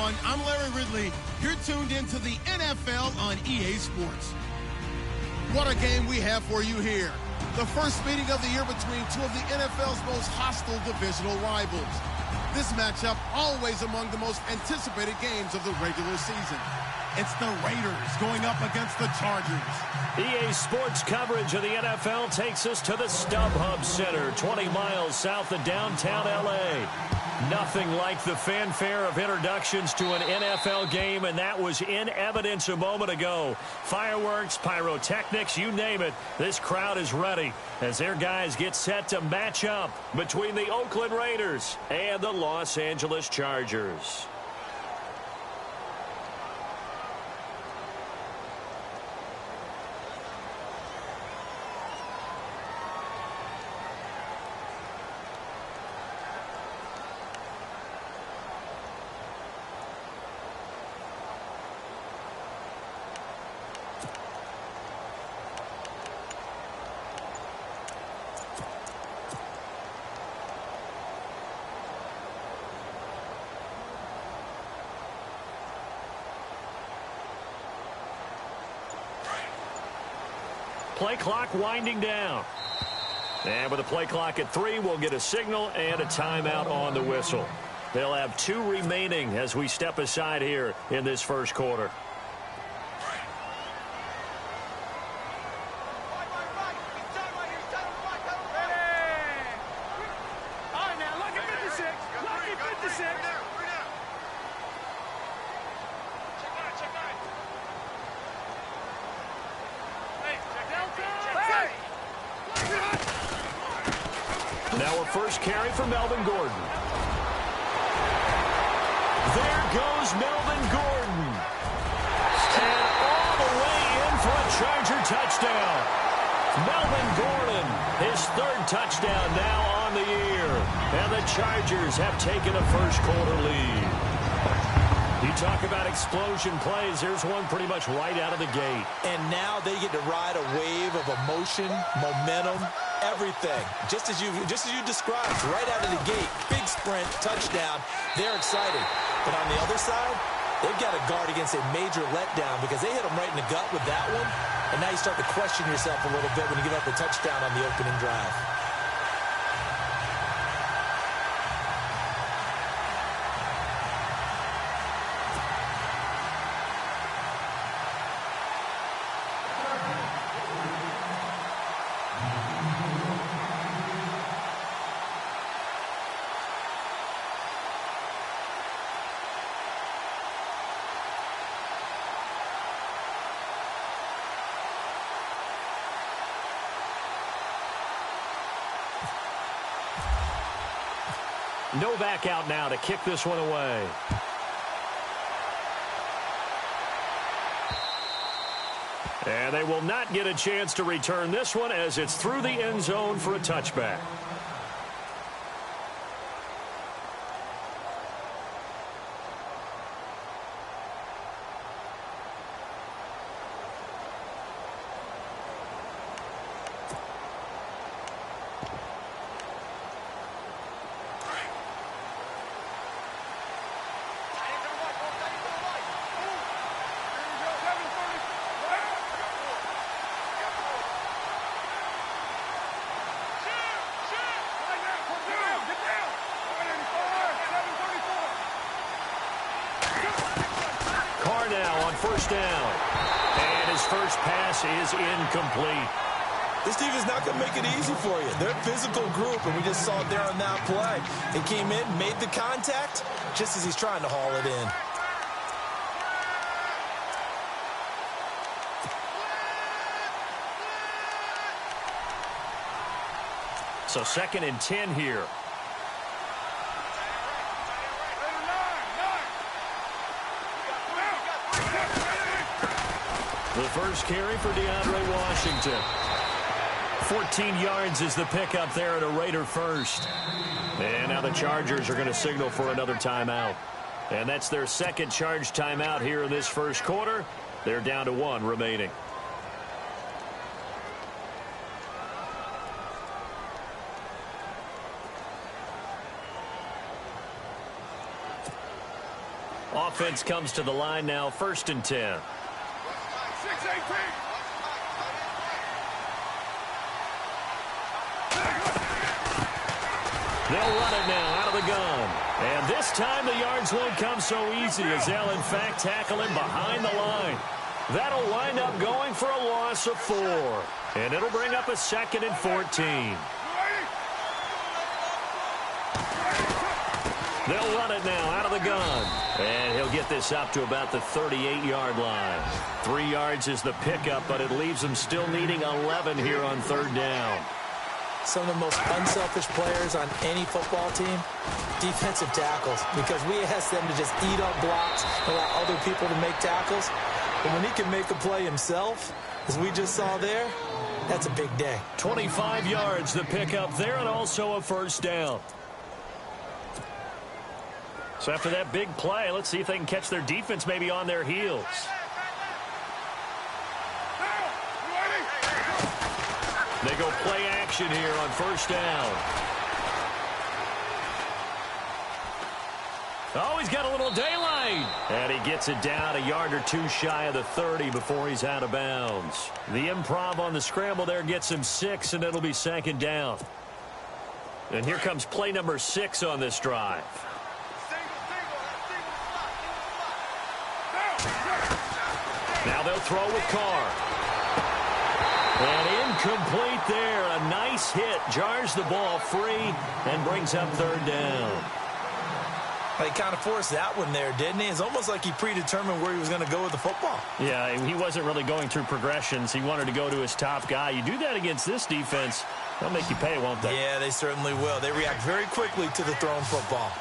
everyone. I'm Larry Ridley. You're tuned into the NFL on EA Sports. What a game we have for you here. The first meeting of the year between two of the NFL's most hostile divisional rivals. This matchup always among the most anticipated games of the regular season. It's the Raiders going up against the Chargers. EA Sports coverage of the NFL takes us to the StubHub Center, 20 miles south of downtown L.A. Nothing like the fanfare of introductions to an NFL game, and that was in evidence a moment ago. Fireworks, pyrotechnics, you name it. This crowd is ready as their guys get set to match up between the Oakland Raiders and the Los Angeles Chargers. Play clock winding down. And with the play clock at 3, we'll get a signal and a timeout on the whistle. They'll have 2 remaining as we step aside here in this first quarter. Now a first carry for Melvin Gordon. There goes Melvin Gordon. And all the way in for a Charger touchdown. Melvin Gordon, his 3rd touchdown now on the year. And the Chargers have taken a first quarter lead. You talk about explosion plays. There's one pretty much right out of the gate. And now they get to ride a wave of emotion, momentum, everything. Just as you described, right out of the gate, big sprint, touchdown. They're excited. But on the other side, they've got to guard against a major letdown because they hit them right in the gut with that one. And now you start to question yourself a little bit when you give up the touchdown on the opening drive. Novak out now to kick this one away. And they will not get a chance to return this one as it's through the end zone for a touchback. First down. And his first pass is incomplete. This team is not going to make it easy for you. They're a physical group, and we just saw it there on that play. They came in, made the contact, just as he's trying to haul it in. So 2nd and 10 here. The first carry for DeAndre Washington. 14 yards is the pickup there at a Raider first. And now the Chargers are going to signal for another timeout. And that's their 2nd charge timeout here in this first quarter. They're down to 1 remaining. Offense comes to the line now, 1st and 10. 6-18. They'll run it now out of the gun. And this time the yards won't come so easy as they'll, in fact, tackle him behind the line. That'll wind up going for a loss of 4. And it'll bring up a 2nd and 14. They'll run it now out of the gun. And he'll get this up to about the 38-yard line. 3 yards is the pickup, but it leaves them still needing 11 here on 3rd down. Some of the most unselfish players on any football team, defensive tackles, because we ask them to just eat up blocks and allow other people to make tackles. But when he can make a play himself, as we just saw there, that's a big day. 25 yards the pickup there, and also a 1st down. So after that big play, let's see if they can catch their defense maybe on their heels. They go play action here on 1st down. Oh, he's got a little daylight. And he gets it down a yard or 2 shy of the 30 before he's out of bounds. The improv on the scramble there gets him 6, and it'll be 2nd down. And here comes play number 6 on this drive. Now they'll throw with Carr. And incomplete there. A nice hit. Jars the ball free and brings up 3rd down. He kind of forced that one there, didn't he? It's almost like he predetermined where he was going to go with the football. Yeah, he wasn't really going through progressions. He wanted to go to his top guy. You do that against this defense, they'll make you pay, won't they? Yeah, they certainly will. They react very quickly to the thrown football.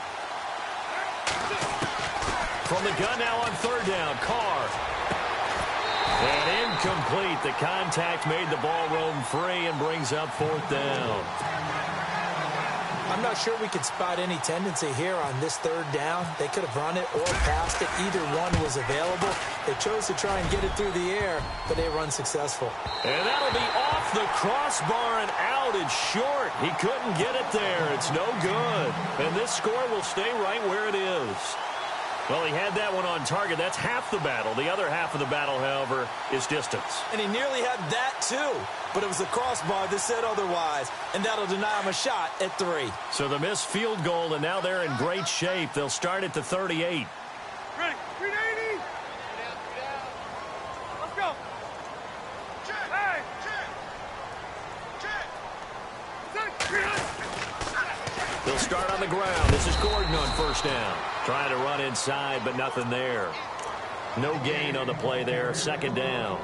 From the gun now on 3rd down, Carr. And incomplete. The contact made the ball roam free and brings up 4th down. I'm not sure we could spot any tendency here on this 3rd down. They could have run it or passed it. Either one was available. They chose to try and get it through the air, but they were unsuccessful. And that'll be off the crossbar and out. It's short. He couldn't get it there. It's no good. And this score will stay right where it is. Well, he had that one on target. That's half the battle. The other half of the battle, however, is distance. And he nearly had that, too. But it was the crossbar that said otherwise. And that'll deny him a shot at 3. So the missed field goal, and now they're in great shape. They'll start at the 38. Ready? 380. Let's go. Check. Hey. Check. They'll start on the ground. This is Gordon on 1st down. Trying to run inside, but nothing there. No gain on the play there. 2nd down.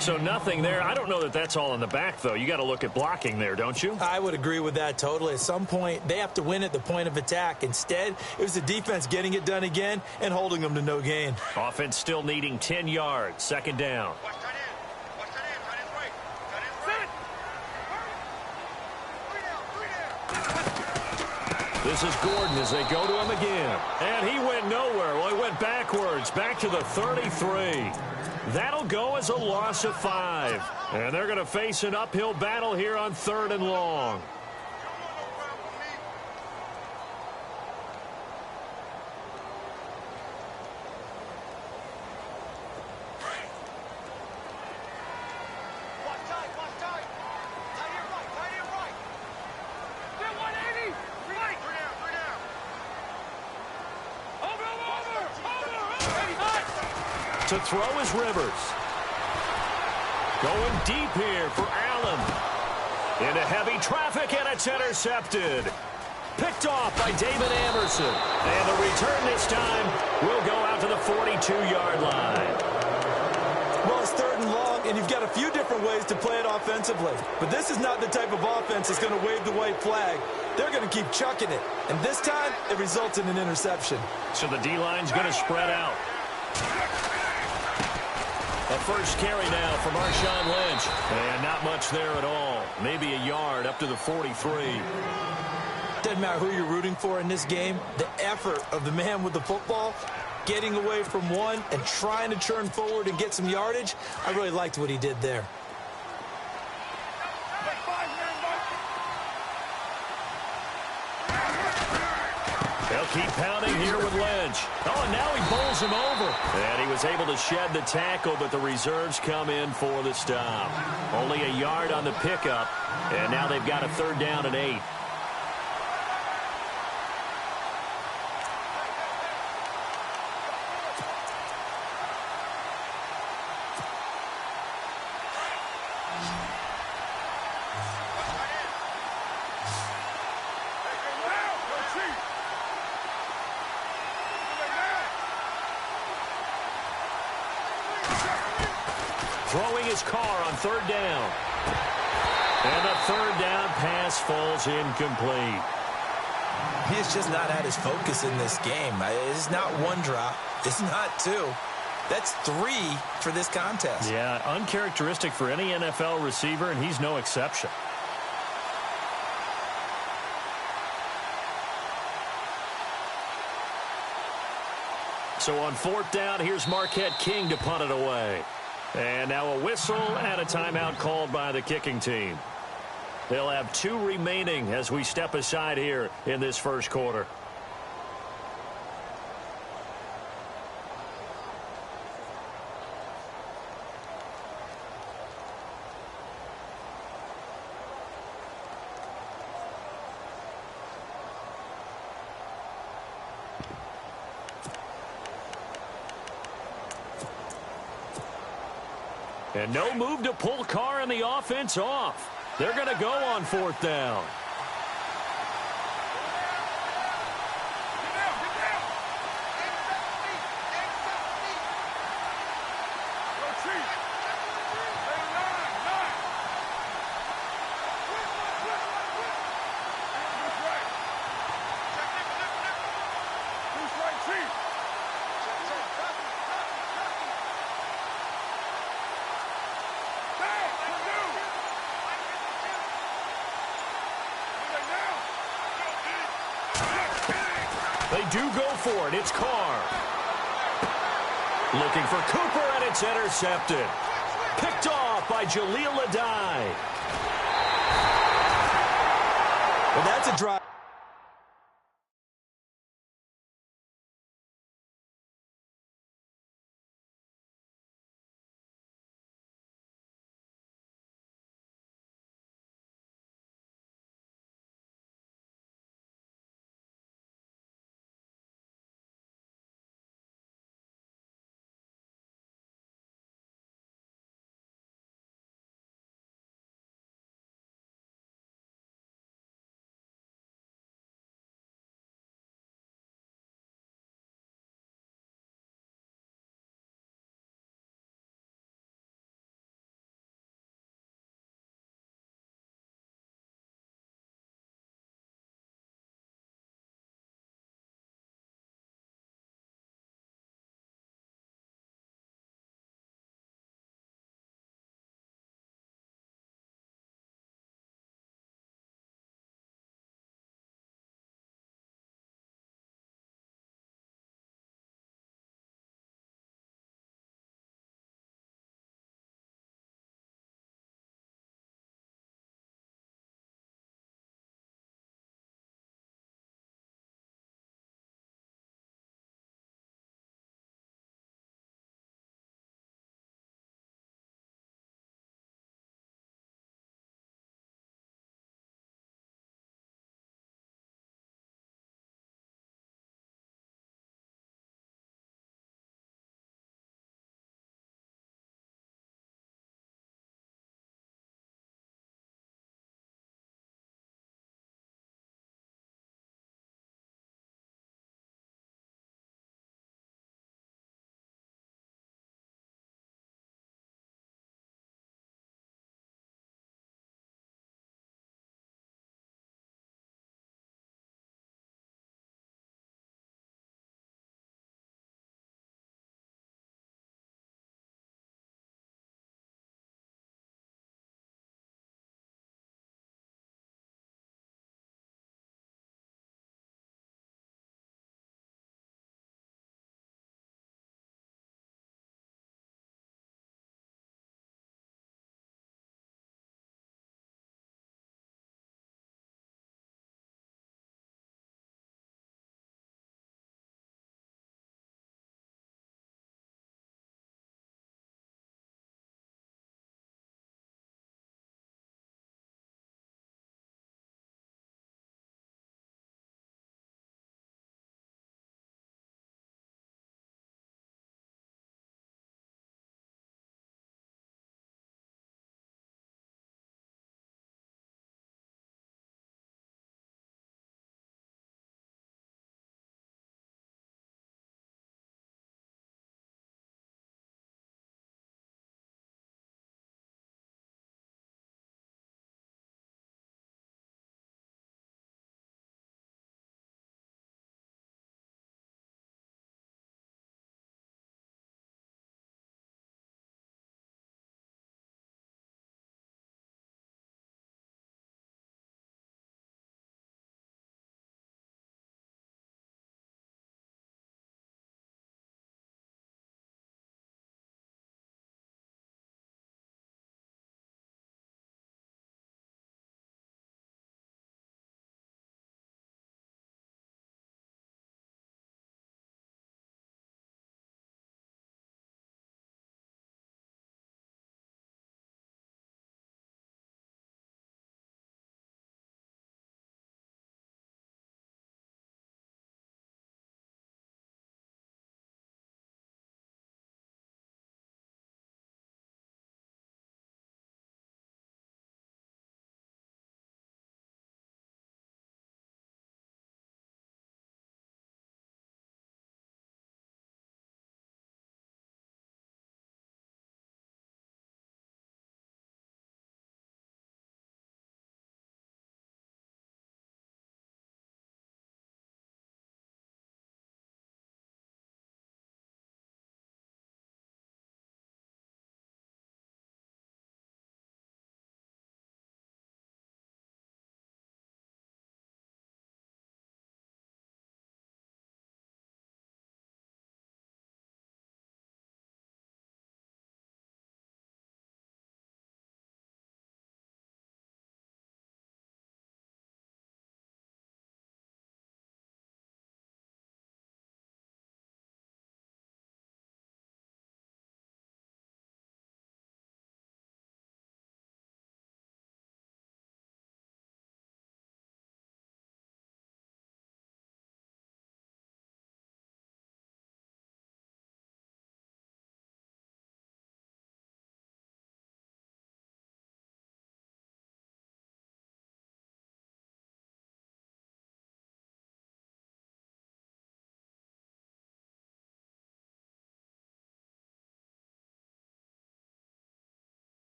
So nothing there. I don't know that that's all in the back, though. You got to look at blocking there, don't you? I would agree with that totally. At some point, they have to win at the point of attack. Instead, it was the defense getting it done again and holding them to no gain. Offense still needing 10 yards. 2nd down. Watch that in. Watch that in. Tight end right. Tight end right. This is Gordon as they go to him again. And he went nowhere. Well, he went backwards, back to the 33. That'll go as a loss of 5. And they're going to face an uphill battle here on 3rd and long. To throw is Rivers. Going deep here for Allen. Into heavy traffic, and it's intercepted. Picked off by David Amerson. And the return this time will go out to the 42-yard line. Well, it's 3rd and long, and you've got a few different ways to play it offensively. But this is not the type of offense that's going to wave the white flag. They're going to keep chucking it. And this time, it results in an interception. So the D-line's going to spread out. A first carry now for Marshawn Lynch. And not much there at all. Maybe a yard up to the 43. Doesn't matter who you're rooting for in this game. The effort of the man with the football, getting away from one and trying to turn forward and get some yardage, I really liked what he did there. They'll They'll keep pounding here with Lynch. Oh, and now he bowls him over. And he was able to shed the tackle, but the reserves come in for the stop. Only a yard on the pickup, and now they've got a 3rd down and 8. Throwing his car on 3rd down. And the 3rd down pass falls incomplete. He's just not at his focus in this game. It's not 1 drop. It's not 2. That's 3 for this contest. Yeah, uncharacteristic for any NFL receiver, and he's no exception. So on 4th down, here's Marquette King to punt it away. And now a whistle and a timeout called by the kicking team. They'll have 2 remaining as we step aside here in this first quarter. And no move to pull Carr and the offense off. They're going to go on 4th down. They do go for it. It's Carr. Looking for Cooper, and it's intercepted. Picked off by Jaleel Adai. Well, that's a drive.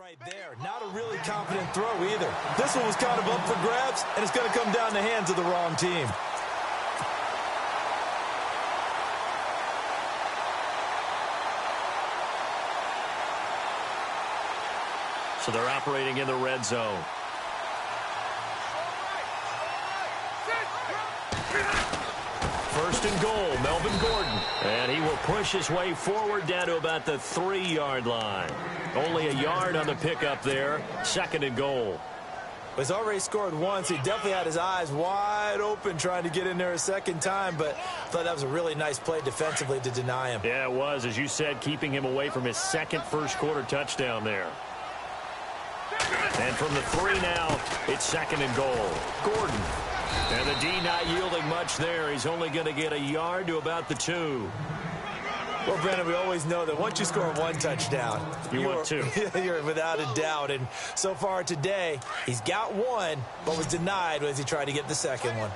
right there. Not a really confident throw either. This one was kind of up for grabs, and it's going to come down the hands of the wrong team. So they're operating in the red zone. First and goal, Melvin Gordon. And he will push his way forward down to about the 3-yard line. Only a yard on the pickup there. Second and goal. He's already scored once. He definitely had his eyes wide open trying to get in there a second time, but I thought that was a really nice play defensively to deny him. Yeah, it was, as you said, keeping him away from his second first-quarter touchdown there. And from the 3 now, it's second and goal. Gordon. And the D not yielding much there. He's only going to get a yard to about the 2. Well, Brandon, we always know that once you score one touchdown, you want 2. You're without a doubt. And so far today, he's got one, but was denied as he tried to get the second one.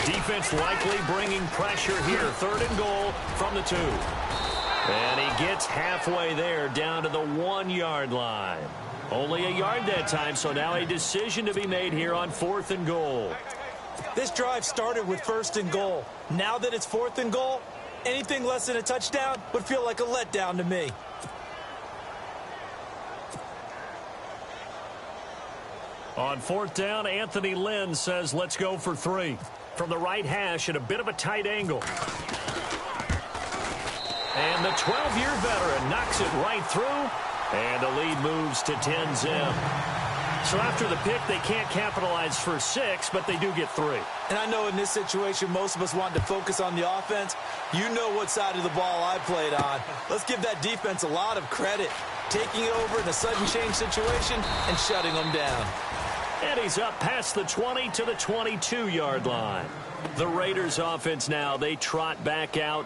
Defense likely bringing pressure here. Third and goal from the 2. And he gets halfway there down to the 1-yard line. Only a yard that time, so now a decision to be made here on 4th and goal. This drive started with 1st and goal. Now that it's 4th and goal, anything less than a touchdown would feel like a letdown to me. On 4th down, Anthony Lynn says, let's go for 3. From the right hash at a bit of a tight angle. And the 12-year veteran knocks it right through. And the lead moves to 10 zip. So after the pick, they can't capitalize for 6, but they do get 3. And I know in this situation, most of us want to focus on the offense. You know what side of the ball I played on. Let's give that defense a lot of credit. Taking it over in a sudden change situation and shutting them down. And he's up past the 20 to the 22-yard line. The Raiders offense now, they trot back out.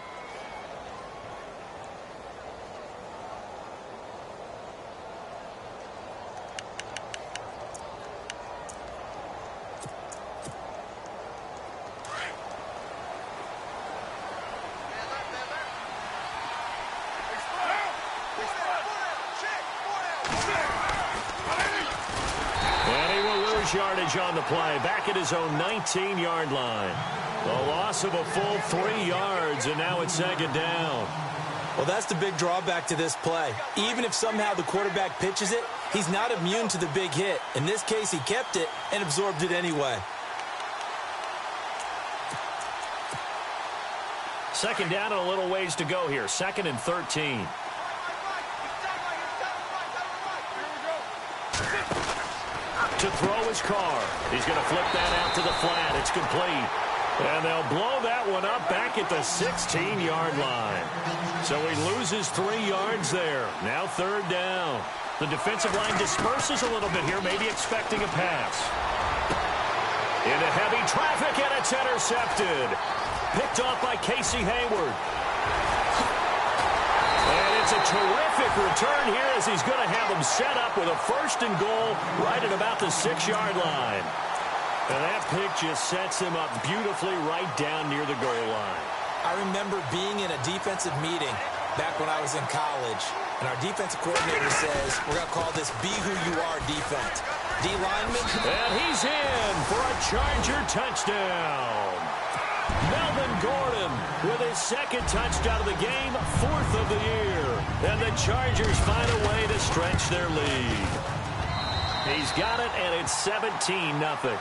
Yardage on the play, back at his own 19-yard line. A loss of a full 3 yards, and now it's second down. Well, that's the big drawback to this play. Even if somehow the quarterback pitches it, he's not immune to the big hit. In this case, he kept it and absorbed it anyway. Second down and a little ways to go here. 2nd and 13. To throw his car. He's going to flip that out to the flat. It's complete. And they'll blow that one up back at the 16-yard line. So he loses 3 yards there. Now 3rd down. The defensive line disperses a little bit here, maybe expecting a pass. Into heavy traffic, and it's intercepted. Picked off by Casey Hayward. And it's a terrific return here as he's going to have them set up with a 1st and goal right at about the 6-yard line. And that pick just sets him up beautifully right down near the goal line. I remember being in a defensive meeting back when I was in college, and our defensive coordinator says, we're going to call this Be Who You Are defense. D lineman. And he's in for a Charger touchdown. Melvin Gordon with his 2nd touchdown of the game, 4th of the year. And the Chargers find a way to stretch their lead. He's got it, and it's 17-0.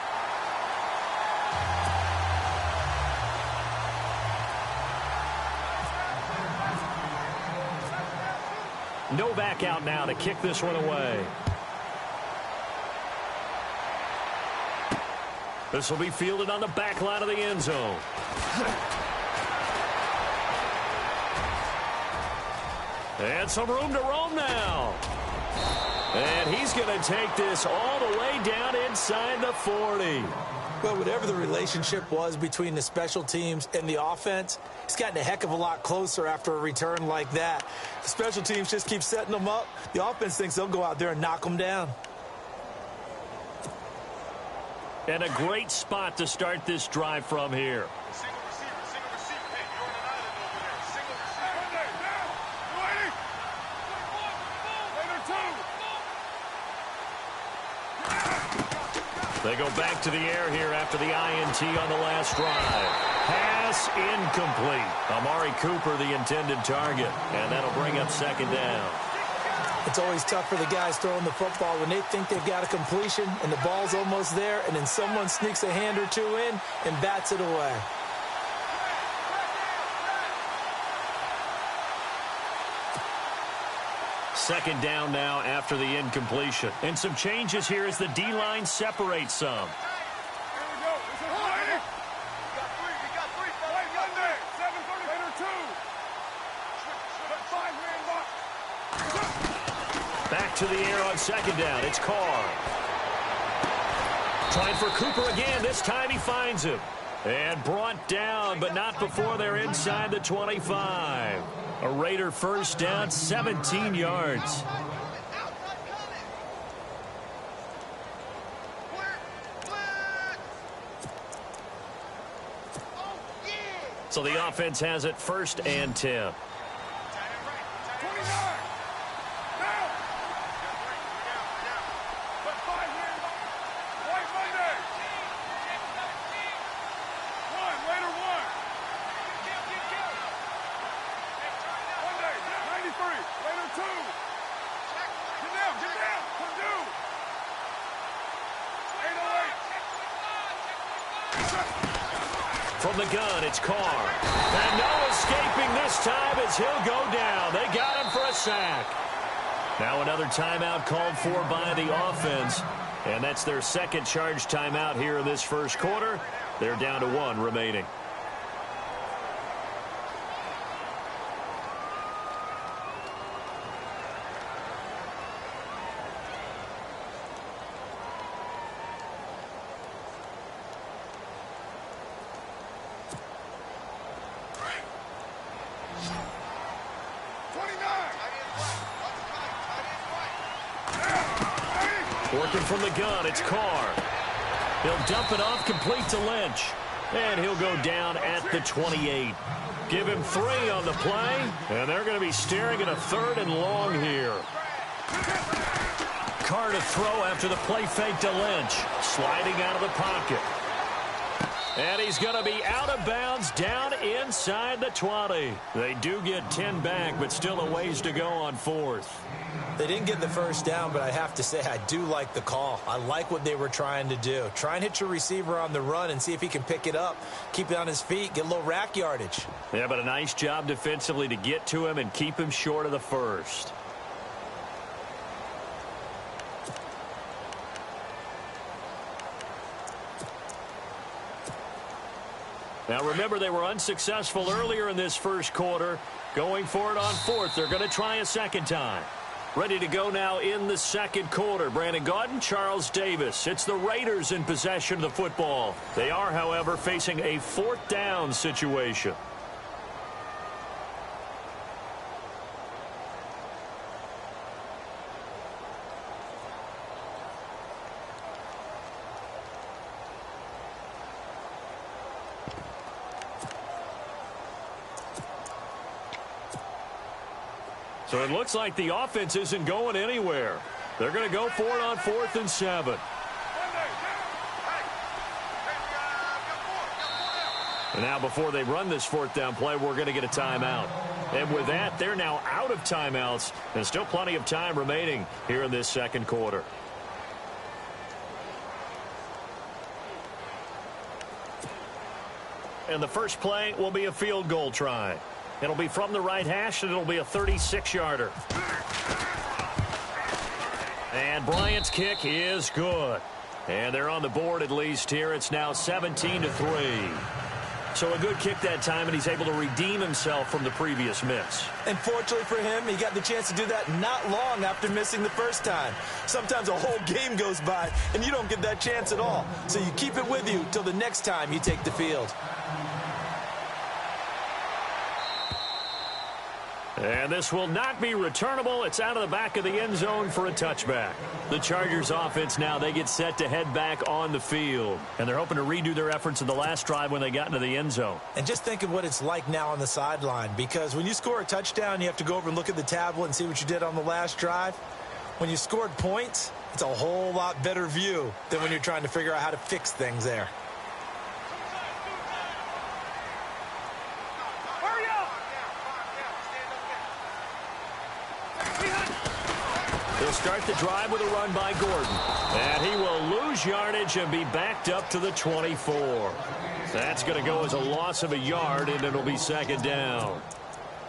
No back out now to kick this one away. This will be fielded on the back line of the end zone. And some room to roam now. And he's going to take this all the way down inside the 40. Well, whatever the relationship was between the special teams and the offense, it's gotten a heck of a lot closer after a return like that. The special teams just keep setting them up. The offense thinks they'll go out there and knock them down. And a great spot to start this drive from here. Single receiver. Hey, you're on an island over there. Single receiver. Down. Waiting. Later two. They go back to the air here after the INT on the last drive. Pass incomplete. Amari Cooper, the intended target. And that'll bring up second down. It's always tough for the guys throwing the football when they think they've got a completion and the ball's almost there, and then someone sneaks a hand or two in and bats it away. Second down now after the incompletion. And some changes here as the D-line separates some. Here we go. This is waiting. We got three. Wait, Monday. 7:30. Later two. Put 5-man box. Back to the air on second down. It's Carr. Trying for Cooper again. This time he finds him. And brought down, but not before they're inside the 25. A Raider first down, 17 yards. So the offense has it first and 10. 29. From the gun, it's Carr. And no escaping this time as he'll go down. They got him for a sack. Now another timeout called for by the offense. And that's their second charge timeout here in this first quarter. They're down to 1 remaining. Working from the gun, it's Carr. He'll dump it off complete to Lynch. And he'll go down at the 28. Give him 3 on the play, and they're going to be staring at a 3rd and long here. Carr to throw after the play fake to Lynch. Sliding out of the pocket. And he's going to be out of bounds down inside the 20. They do get 10 back, but still a ways to go on 4th. They didn't get the first down, but I have to say I do like the call. I like what they were trying to do. Try and hit your receiver on the run and see if he can pick it up, keep it on his feet, get a little rack yardage. Yeah, but a nice job defensively to get to him and keep him short of the first. Now remember, they were unsuccessful earlier in this first quarter. Going for it on 4th. They're going to try a second time. Ready to go now in the second quarter. Brandon Gaudin, Charles Davis. It's the Raiders in possession of the football. They are, however, facing a 4th down situation. So it looks like the offense isn't going anywhere. They're going to go for it on 4th and 7. And now before they run this 4th down play, we're going to get a timeout. And with that, they're now out of timeouts. And still plenty of time remaining here in this second quarter. And the first play will be a field goal try. It'll be from the right hash, and it'll be a 36-yarder. And Bryant's kick is good. And they're on the board at least here. It's now 17-3. So a good kick that time, and he's able to redeem himself from the previous miss. And fortunately for him, he got the chance to do that not long after missing the first time. Sometimes a whole game goes by, and you don't get that chance at all. So you keep it with you till the next time you take the field. And this will not be returnable. It's out of the back of the end zone for a touchback. The Chargers offense now, they get set to head back on the field. And they're hoping to redo their efforts in the last drive when they got into the end zone. And just think of what it's like now on the sideline, because when you score a touchdown, you have to go over and look at the tablet and see what you did on the last drive. When you scored points, it's a whole lot better view than when you're trying to figure out how to fix things there. He'll start the drive with a run by Gordon. And he will lose yardage and be backed up to the 24. That's going to go as a loss of a yard, and it'll be second down.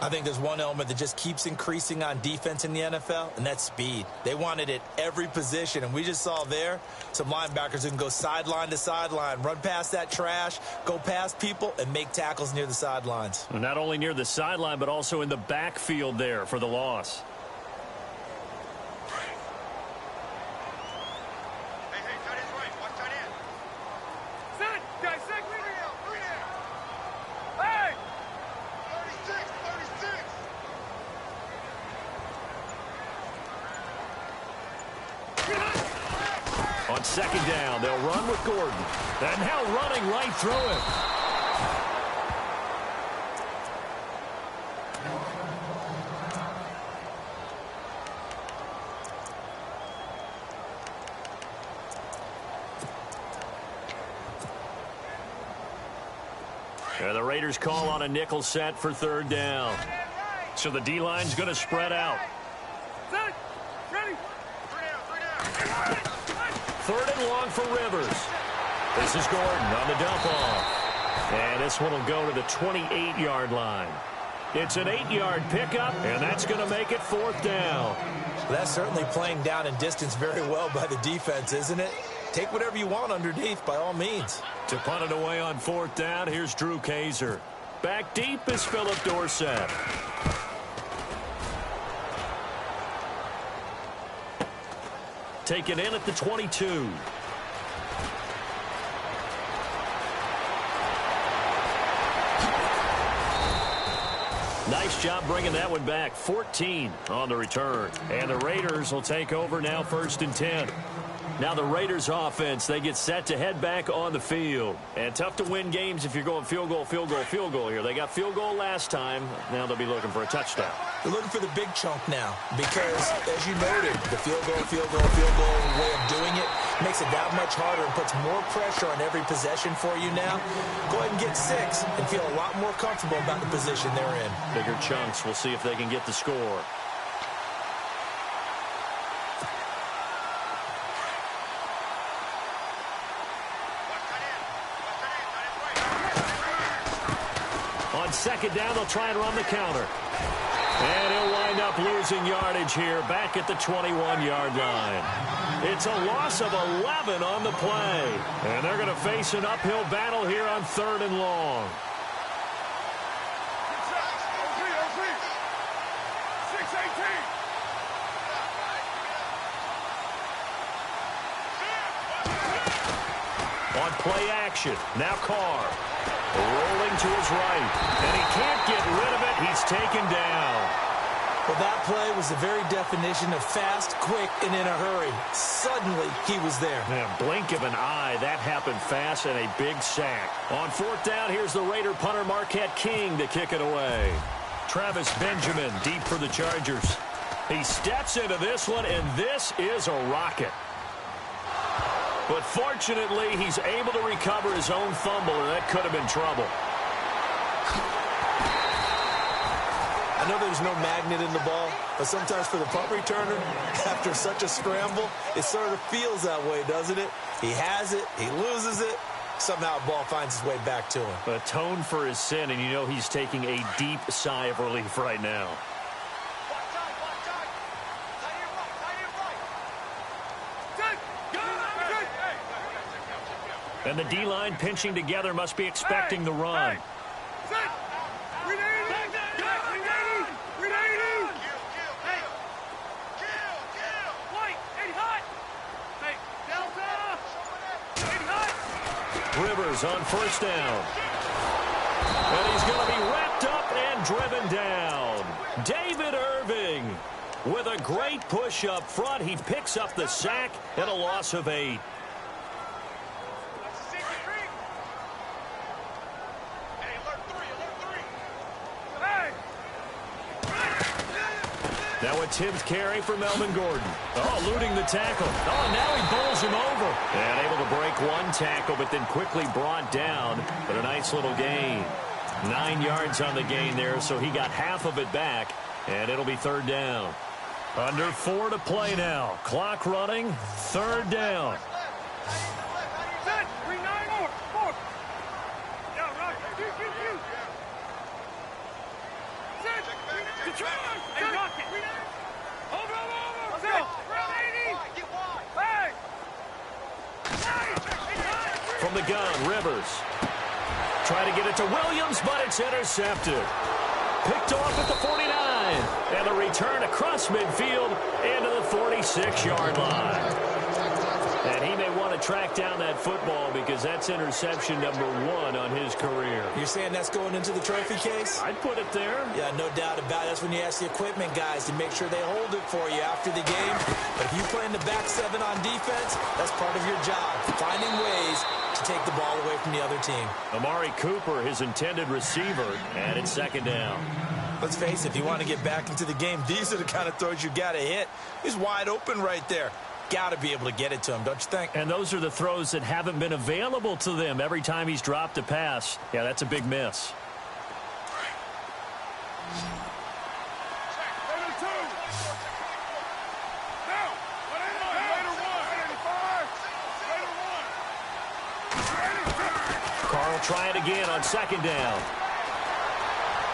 I think there's one element that just keeps increasing on defense in the NFL, and that's speed. They want it at every position, and we just saw there some linebackers who can go sideline to sideline, run past that trash, go past people, and make tackles near the sidelines. And not only near the sideline, but also in the backfield there for the loss. On second down, they'll run with Gordon. And now running right through him. And the Raiders call on a nickel set for third down. So the D-line's going to spread out. Third and long for Rivers. This is Gordon on the dump off. And this one will go to the 28-yard line. It's an 8-yard pickup, and that's going to make it fourth down. That's certainly playing down in distance very well by the defense, isn't it? Take whatever you want underneath, by all means. To punt it away on fourth down, here's Drew Kaiser. Back deep is Philip Dorsett. Taken in at the 22. Nice job bringing that one back. 14 on the return. And the Raiders will take over now, 1st and 10. Now the Raiders offense, they get set to head back on the field. And tough to win games if you're going field goal, field goal, field goal here. They got field goal last time. Now they'll be looking for a touchdown. They're looking for the big chunk now because, as you noted, the field goal way of doing it makes it that much harder and puts more pressure on every possession for you now. Go ahead and get 6 and feel a lot more comfortable about the position they're in. Bigger chunks. We'll see if they can get the score. On second down, they'll try and run the counter. And he'll wind up losing yardage here back at the 21-yard line. It's a loss of 11 on the play. And they're going to face an uphill battle here on 3rd and long. On play action, now Carr. Rolling to his right, and he can't get rid of it. He's taken down. Well, that play was the very definition of fast, quick, and in a hurry. Suddenly, he was there. Man, blink of an eye. That happened fast and a big sack. On 4th down, here's the Raider punter Marquette King to kick it away. Travis Benjamin deep for the Chargers. He steps into this one, and this is a rocket. But fortunately, he's able to recover his own fumble, and that could have been trouble. I know there's no magnet in the ball, but sometimes for the punt returner, after such a scramble, it sort of feels that way, doesn't it? He has it, he loses it, somehow the ball finds its way back to him. Atone for his sin, and you know he's taking a deep sigh of relief right now. And the D-line pinching together must be expecting the run. Rivers on first down. And he's going to be wrapped up and driven down. David Irving with a great push up front. He picks up the sack and a loss of 8. Now a 10th carry for Melvin Gordon. Oh, eluding the tackle. Oh, now he bowls him over. And able to break one tackle, but then quickly brought down. But a nice little gain. 9 yards on the gain there, so he got half of it back. And it'll be third down. Under 4 to play now. Clock running. Third down. From the gun, Rivers. Try to get it to Williams, but it's intercepted. Picked off at the 49. And the return across midfield into the 46-yard line. And he may want to track down that football because that's interception number 1 on his career. You're saying that's going into the trophy case? I'd put it there. Yeah, no doubt about it. That's when you ask the equipment guys to make sure they hold it for you after the game. But if you play in the back 7 on defense, that's part of your job, finding ways to take the ball away from the other team. Amari Cooper, his intended receiver, and it's second down. Let's face it, if you want to get back into the game, these are the kind of throws you got to hit. He's wide open right there. Got to be able to get it to him, don't you think? And those are the throws that haven't been available to them every time he's dropped a pass. Yeah, that's a big miss. Carl try it again on second down.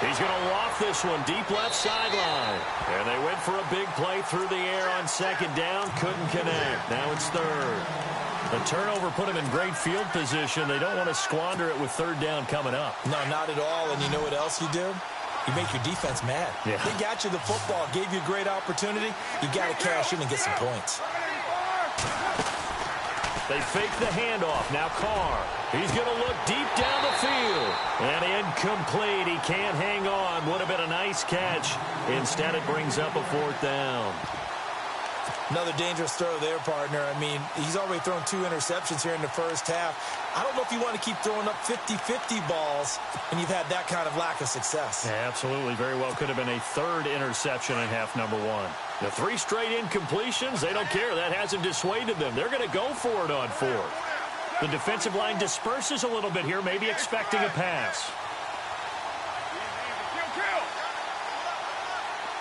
He's going to loft this one deep left sideline. And they went for a big play through the air on second down. Couldn't connect. Now it's third. The turnover put him in great field position. They don't want to squander it with third down coming up. No, not at all. And you know what else you do? You make your defense mad. Yeah. They got you the football, gave you a great opportunity. You got to cash in and get some points. They fake the handoff. Now Carr. He's going to look deep down the field. And incomplete. He can't hang on. Would have been a nice catch. Instead, it brings up a fourth down. Another dangerous throw there, partner. I mean, he's already thrown 2 interceptions here in the first half. I don't know if you want to keep throwing up 50-50 balls when you've had that kind of lack of success. Yeah, absolutely. Very well could have been a third interception in half number 1. The 3 straight incompletions, they don't care. That hasn't dissuaded them. They're going to go for it on fourth. The defensive line disperses a little bit here, maybe expecting a pass.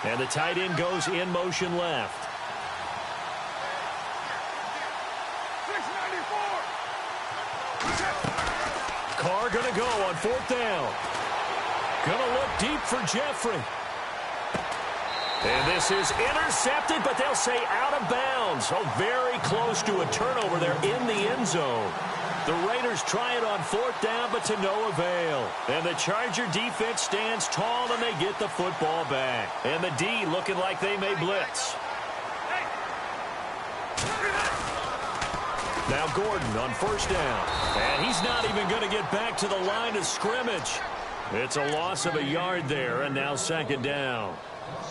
And the tight end goes in motion left. Carr going to go on fourth down. Going to look deep for Jeffrey. And this is intercepted, but they'll say out of bounds. Oh, very close to a turnover there in the end zone. The Raiders try it on fourth down, but to no avail. And the Charger defense stands tall, and they get the football back. And the D looking like they may blitz. Now Gordon on first down. And he's not even going to get back to the line of scrimmage. It's a loss of a yard there, and now second down.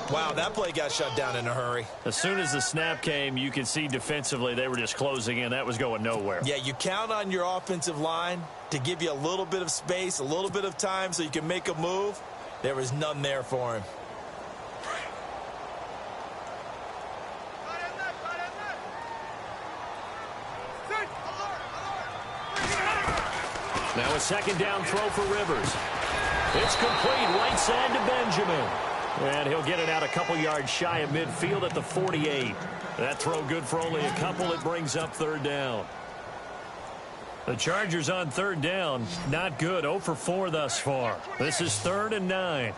Wow, that play got shut down in a hurry. As soon as the snap came, you could see defensively they were just closing in. That was going nowhere. Yeah, you count on your offensive line to give you a little bit of space, a little bit of time so you can make a move. There was none there for him. Now a second down throw for Rivers. It's complete right side to Benjamin. And he'll get it out a couple yards shy of midfield at the 48. That throw good for only a couple. It brings up third down. The Chargers on third down. Not good. 0 for 4 thus far. This is 3rd and 9.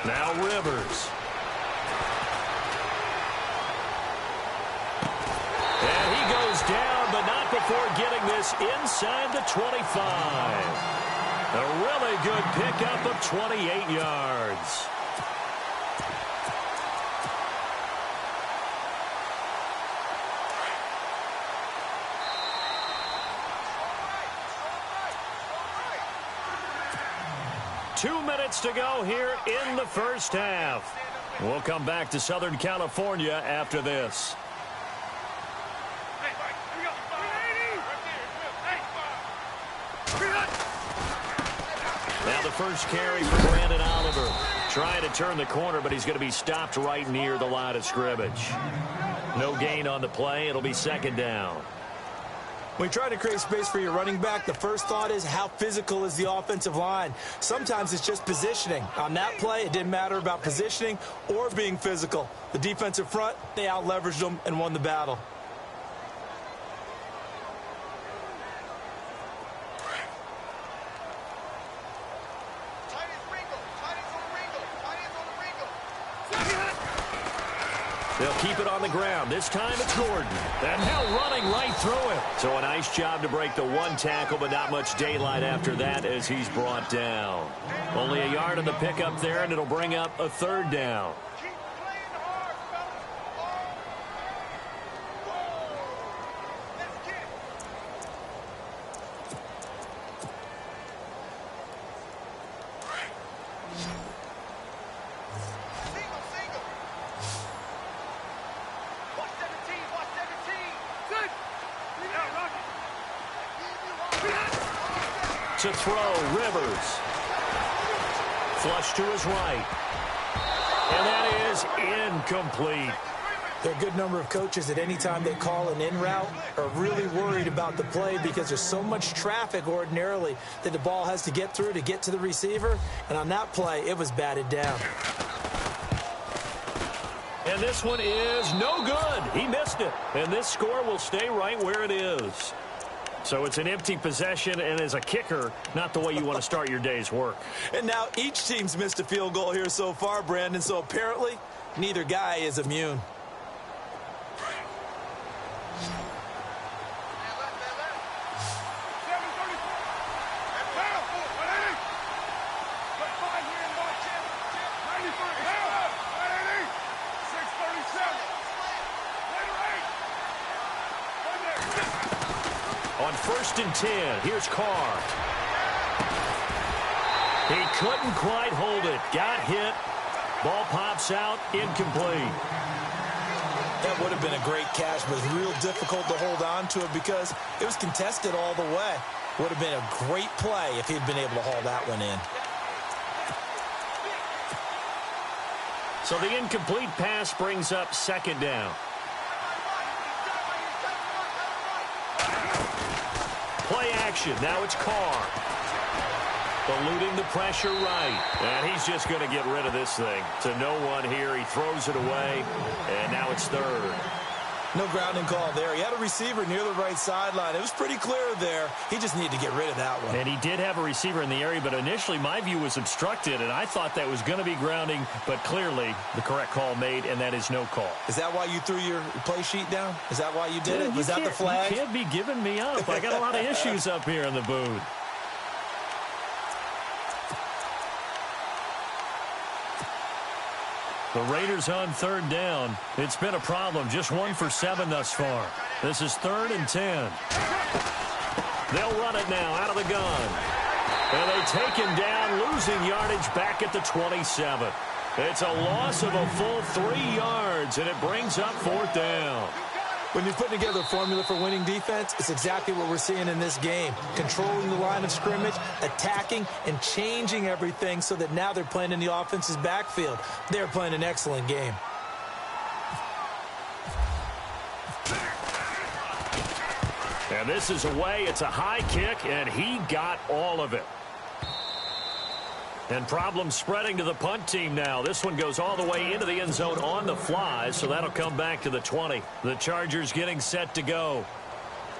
Now Rivers. before getting this inside the 25. A really good pickup of 28 yards. Two minutes to go here in the first half. We'll come back to Southern California after this. Now the first carry for Brandon Oliver. Trying to turn the corner, but he's going to be stopped right near the line of scrimmage. No gain on the play. It'll be second down. When you try to create space for your running back, the first thought is how physical is the offensive line. Sometimes it's just positioning. On that play, it didn't matter about positioning or being physical. The defensive front, they out-leveraged them and won the battle. They'll keep it on the ground. This time it's Gordon. And now running right through it. So a nice job to break the one tackle, but not much daylight after that as he's brought down. Only a yard on the pickup there, and it'll bring up a third down. To throw, Rivers. Flush to his right. And that is incomplete. There are a good number of coaches at any time they call an in route are really worried about the play because there's so much traffic ordinarily that the ball has to get through to get to the receiver. And on that play, it was batted down. And this one is no good. He missed it. And this score will stay right where it is. So it's an empty possession, and as a kicker, not the way you want to start your day's work. And now each team's missed a field goal here so far, Brandon, so apparently neither guy is immune. On 1st and 10, here's Carr. He couldn't quite hold it. Got hit. Ball pops out. Incomplete. That would have been a great catch, but it's real difficult to hold on to it because it was contested all the way. Would have been a great play if he'd been able to haul that one in. So the incomplete pass brings up second down. Play action. Now it's Carr. Eluding the pressure right. And he's just going to get rid of this thing. To no one here. He throws it away. And now it's third. No grounding call there. He had a receiver near the right sideline. It was pretty clear there. He just needed to get rid of that one. And he did have a receiver in the area, but initially my view was obstructed, and I thought that was going to be grounding, but clearly the correct call made, and that is no call. Is that why you threw your play sheet down? Is that why you did it? Was that the flag? You can't be giving me up. I got a lot of issues up here in the booth. The Raiders on third down. It's been a problem. Just 1 for 7 thus far. This is 3rd and 10. They'll run it now out of the gun. And they take him down, losing yardage back at the 27. It's a loss of a full 3 yards, and it brings up 4th down. When you're putting together a formula for winning defense, it's exactly what we're seeing in this game. Controlling the line of scrimmage, attacking, and changing everything so that now they're playing in the offense's backfield. They're playing an excellent game. And this is away. It's a high kick, and he got all of it. And problems spreading to the punt team now. This one goes all the way into the end zone on the fly, so that'll come back to the 20. The Chargers getting set to go.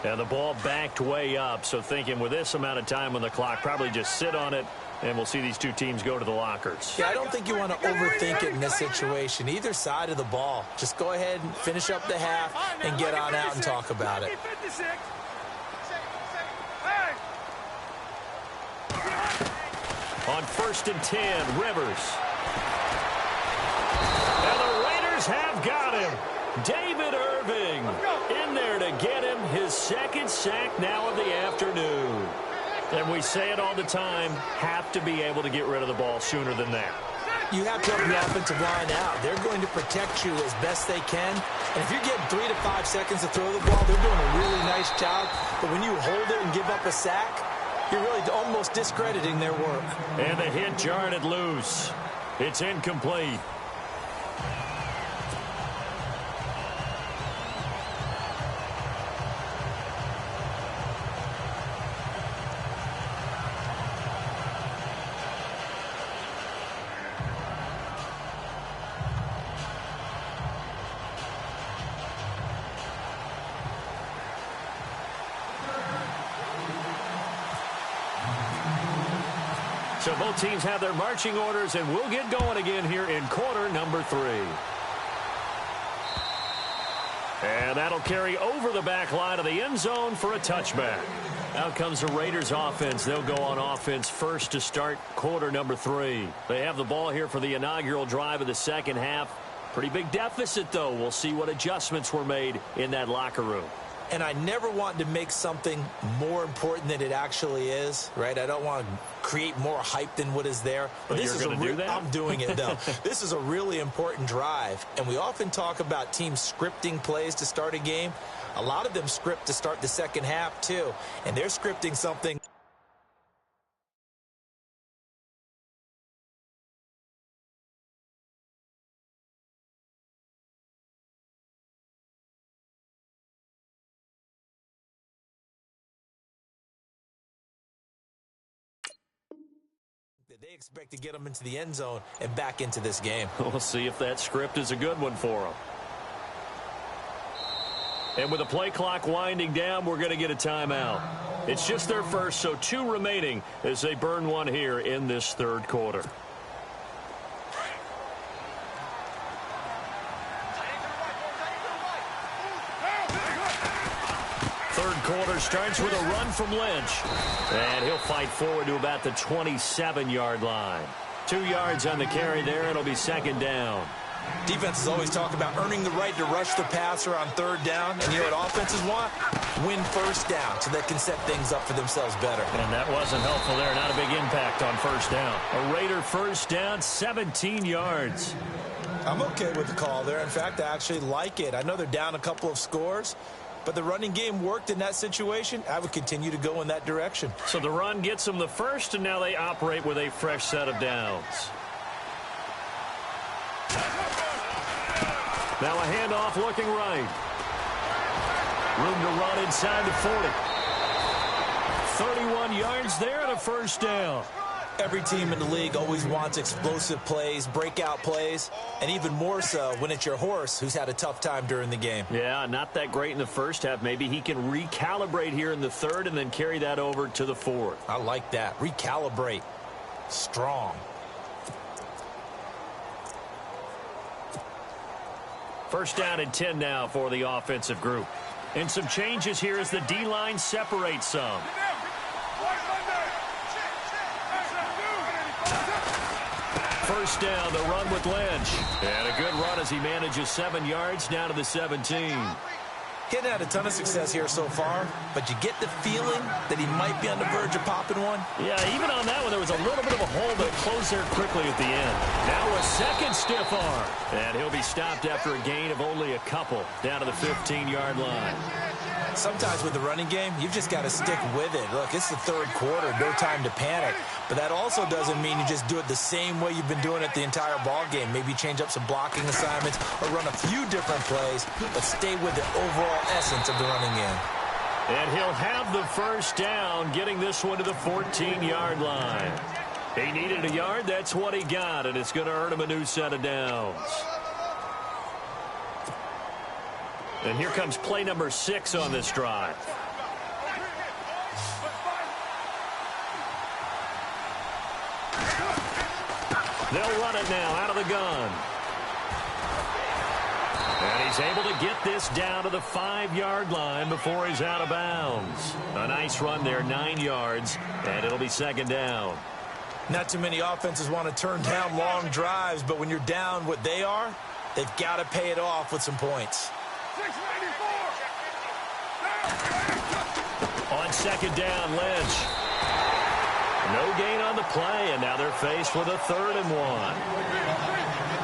And the ball backed way up, so thinking with this amount of time on the clock, probably just sit on it, and we'll see these two teams go to the lockers. Yeah, I don't think you want to overthink it in this situation. Either side of the ball. Just go ahead and finish up the half and get on out and talk about it. On 1st and 10, Rivers. And the Raiders have got him. David Irving in there to get him his second sack now of the afternoon. And we say it all the time, have to be able to get rid of the ball sooner than that. You have to help your offensive line out. They're going to protect you as best they can. And if you're getting 3 to 5 seconds to throw the ball, they're doing a really nice job. But when you hold it and give up a sack, you're really almost discrediting their work. And the hit jarred it loose. It's incomplete. So both teams have their marching orders, and we'll get going again here in quarter number 3. And that'll carry over the back line of the end zone for a touchback. Out comes the Raiders offense. They'll go on offense first to start quarter number 3. They have the ball here for the inaugural drive of the second half. Pretty big deficit, though. We'll see what adjustments were made in that locker room. And I never want to make something more important than it actually is, right? I don't want to create more hype than what is there. But this you're going to do that? I'm doing it, though. This is a really important drive. And we often talk about teams scripting plays to start a game. A lot of them script to start the second half, too. And they're scripting something. They expect to get them into the end zone and back into this game. We'll see if that script is a good one for them. And with the play clock winding down, we're going to get a timeout. It's just their first, so 2 remaining as they burn one here in this third quarter. Quarter starts with a run from Lynch. And he'll fight forward to about the 27-yard line. 2 yards on the carry there. It'll be second down. Defenses always talk about earning the right to rush the passer on third down. And you know what offenses want? Win first down so they can set things up for themselves better. And that wasn't helpful there. Not a big impact on first down. A Raider first down, 17 yards. I'm okay with the call there. In fact, I actually like it. I know they're down a couple of scores, but the running game worked in that situation. I would continue to go in that direction. So the run gets them the first, and now they operate with a fresh set of downs. Now a handoff looking right. Room to run inside the 40. 31 yards there and a first down. Every team in the league always wants explosive plays, breakout plays, and even more so when it's your horse who's had a tough time during the game. Yeah, not that great in the first half. Maybe he can recalibrate here in the third and then carry that over to the fourth. I like that. Recalibrate. Strong. First down and 10 now for the offensive group. And some changes here as the D-line separates some. First down, the run with Lynch. And a good run as he manages 7 yards down to the 17. Hadn't had a ton of success here so far, but you get the feeling that he might be on the verge of popping one. Yeah, even on that one, there was a little bit of a hole that closed there quickly at the end. Now a second stiff arm. And he'll be stopped after a gain of only a couple down to the 15-yard line. Sometimes with the running game, you've just got to stick with it. Look, it's the third quarter, no time to panic. But that also doesn't mean you just do it the same way you've been doing it the entire ball game. Maybe change up some blocking assignments or run a few different plays, but stay with the overall essence of the running game. And he'll have the first down, getting this one to the 14-yard line. He needed a yard. That's what he got, and it's going to earn him a new set of downs. And here comes play number 6 on this drive. They'll run it now out of the gun. And he's able to get this down to the 5-yard line before he's out of bounds. A nice run there, 9 yards, and it'll be second down. Not too many offenses want to turn down long drives, but when you're down what they are, they've got to pay it off with some points. 694. On second down, Lynch. No gain on the play, and now they're faced with a 3rd and 1.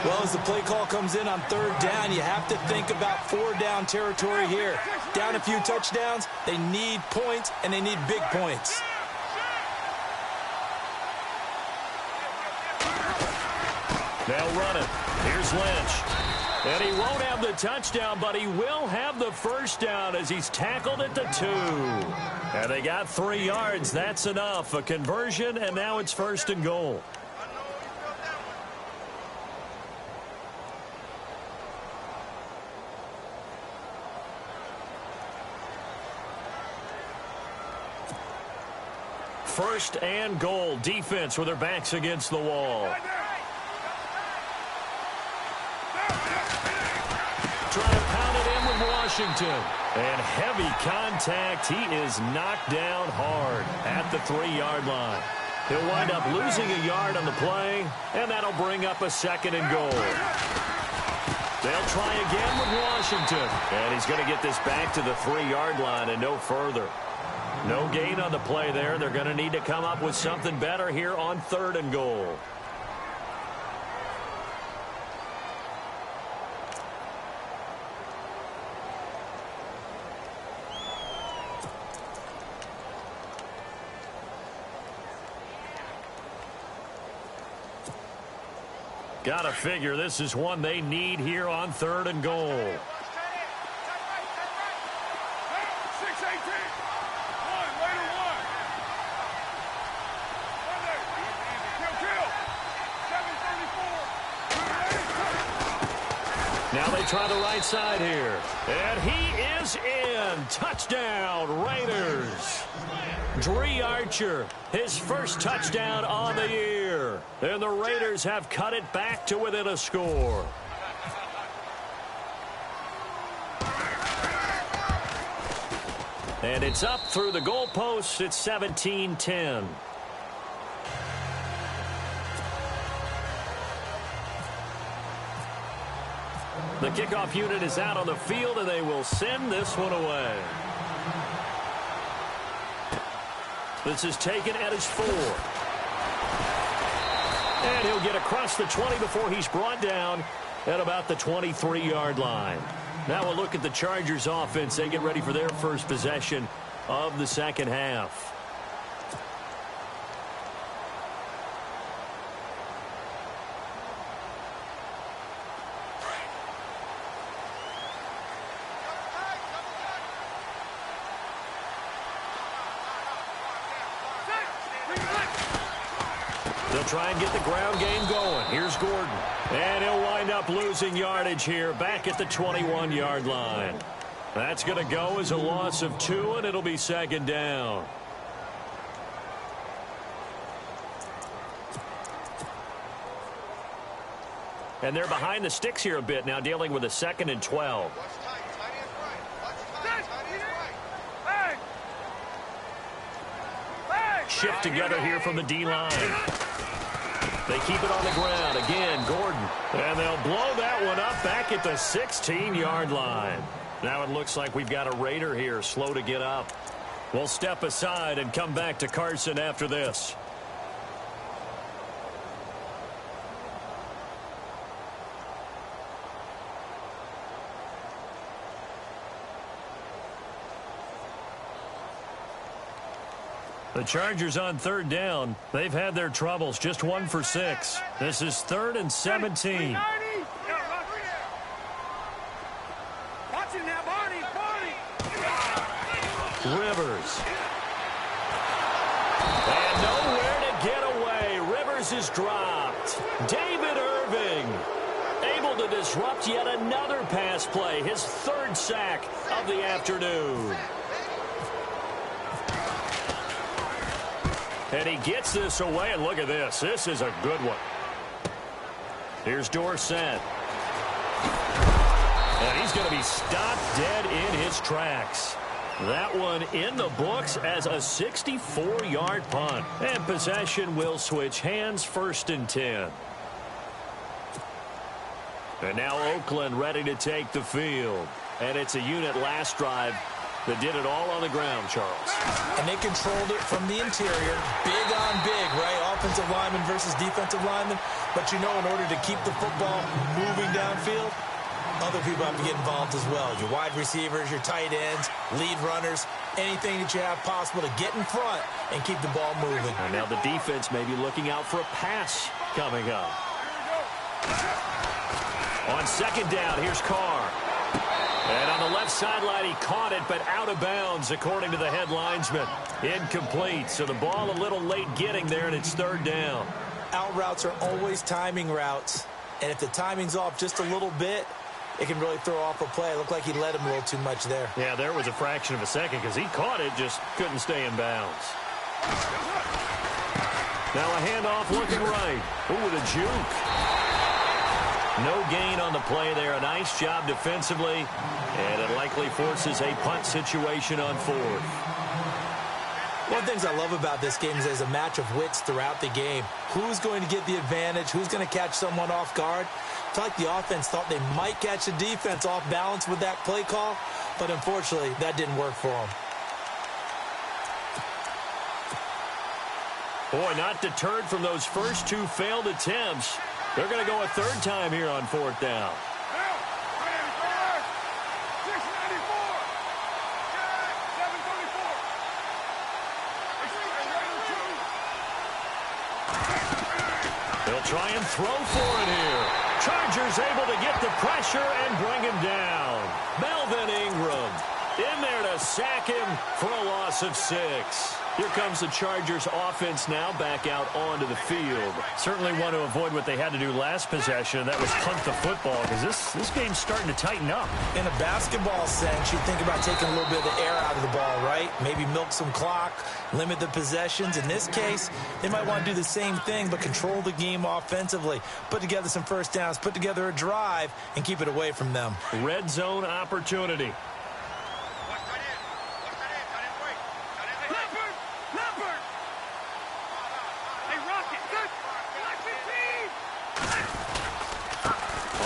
Well, as the play call comes in on 3rd down, you have to think about 4-down territory here. Down a few touchdowns, they need points, and they need big points. They'll run it. Here's Lynch. And he won't have the touchdown, but he will have the first down as he's tackled at the 2. And they got 3 yards. That's enough. A conversion, and now it's 1st and goal. First and goal. Defense with their backs against the wall. Trying to pound it in with Washington. And heavy contact. He is knocked down hard at the 3-yard line. He'll wind up losing a yard on the play, and that'll bring up a 2nd and goal. They'll try again with Washington. And he's going to get this back to the 3-yard line and no further. No gain on the play there. They're going to need to come up with something better here on 3rd and goal. Got to figure this is one they need here on 3rd and goal. 6-18. Now they try the right side here. And he is in. Touchdown, Raiders. Dree Archer, his first touchdown on the year. And the Raiders have cut it back to within a score. And it's up through the goalposts. It's 17-10. The kickoff unit is out on the field, and they will send this one away. This is taken at his 4. And he'll get across the 20 before he's brought down at about the 23-yard line. Now we'll look at the Chargers offense. They get ready for their first possession of the second half. They'll try and get the ground game going. Here's Gordon. And he'll wind up losing yardage here back at the 21-yard line. That's going to go as a loss of 2, and it'll be second down. And they're behind the sticks here a bit now, dealing with a 2nd and 12. Shift together here from the D-line. They keep it on the ground. Again, Gordon. And they'll blow that one up back at the 16-yard line. Now it looks like we've got a Raider here slow to get up. We'll step aside and come back to Carson after this. The Chargers on 3rd down. They've had their troubles. Just 1 for 6. This is 3rd and 17. Rivers. And nowhere to get away. Rivers is dropped. David Irving able to disrupt yet another pass play. His 3rd sack of the afternoon. And he gets this away, and look at this. This is a good one. Here's Dorsett. And he's going to be stopped dead in his tracks. That one in the books as a 64-yard punt. And possession will switch hands, 1st and 10. And now Oakland ready to take the field. And it's a unit last drive that did it all on the ground, Charles. And they controlled it from the interior. Big on big, right? Offensive lineman versus defensive lineman. But you know, in order to keep the football moving downfield, other people have to get involved as well. Your wide receivers, your tight ends, lead runners, anything that you have possible to get in front and keep the ball moving. And now the defense may be looking out for a pass coming up. On 2nd down, here's Carr. And on the left sideline, he caught it, but out of bounds, according to the head linesman. Incomplete, so the ball a little late getting there, and it's 3rd down. Out routes are always timing routes, and if the timing's off just a little bit, it can really throw off a play. It looked like he led him a little too much there. Yeah, there was a fraction of a second because he caught it, just couldn't stay in bounds. Now a handoff looking right. Ooh, with a juke. No gain on the play there. A nice job defensively, and it likely forces a punt situation on 4th. One of the things I love about this game is there's a match of wits throughout the game. Who's going to get the advantage? Who's going to catch someone off guard? I feel like the offense thought they might catch the defense off balance with that play call, but unfortunately, that didn't work for them. Boy, not deterred from those first 2 failed attempts. They're going to go a 3rd time here on 4th down. They'll try and throw for it here. Chargers able to get the pressure and bring him down. Melvin Ingram in there to sack him for a loss of 6. Here comes the Chargers offense now back out onto the field. Certainly want to avoid what they had to do last possession. That was punt the football, because this game's starting to tighten up. In a basketball sense, you think about taking a little bit of the air out of the ball, right? Maybe milk some clock, limit the possessions. In this case, they might want to do the same thing, but control the game offensively. Put together some 1st downs, put together a drive, and keep it away from them. Red zone opportunity.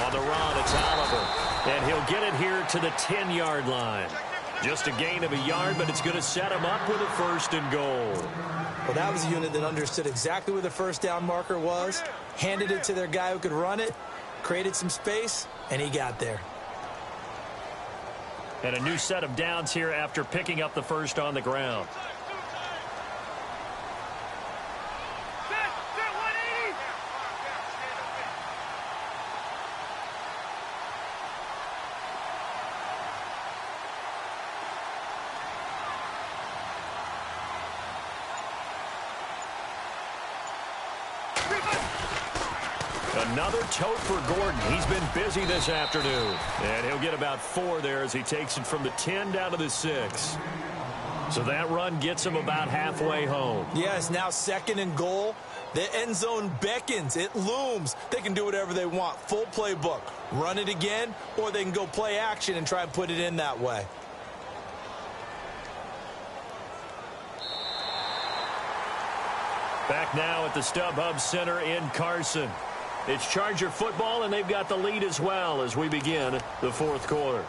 On the run, it's Oliver. And he'll get it here to the 10-yard line. Just a gain of a yard, but it's going to set him up with a 1st and goal. Well, that was a unit that understood exactly where the 1st down marker was, handed it to their guy who could run it, created some space, and he got there. And a new set of downs here after picking up the 1st on the ground. Another tote for Gordon. He's been busy this afternoon. And he'll get about 4 there as he takes it from the 10 down to the 6. So that run gets him about halfway home. Yes, now 2nd and goal. The end zone beckons. It looms. They can do whatever they want. Full playbook. Run it again, or they can go play action and try and put it in that way. Back now at the StubHub Center in Carson. It's Charger football, and they've got the lead as well as we begin the 4th quarter.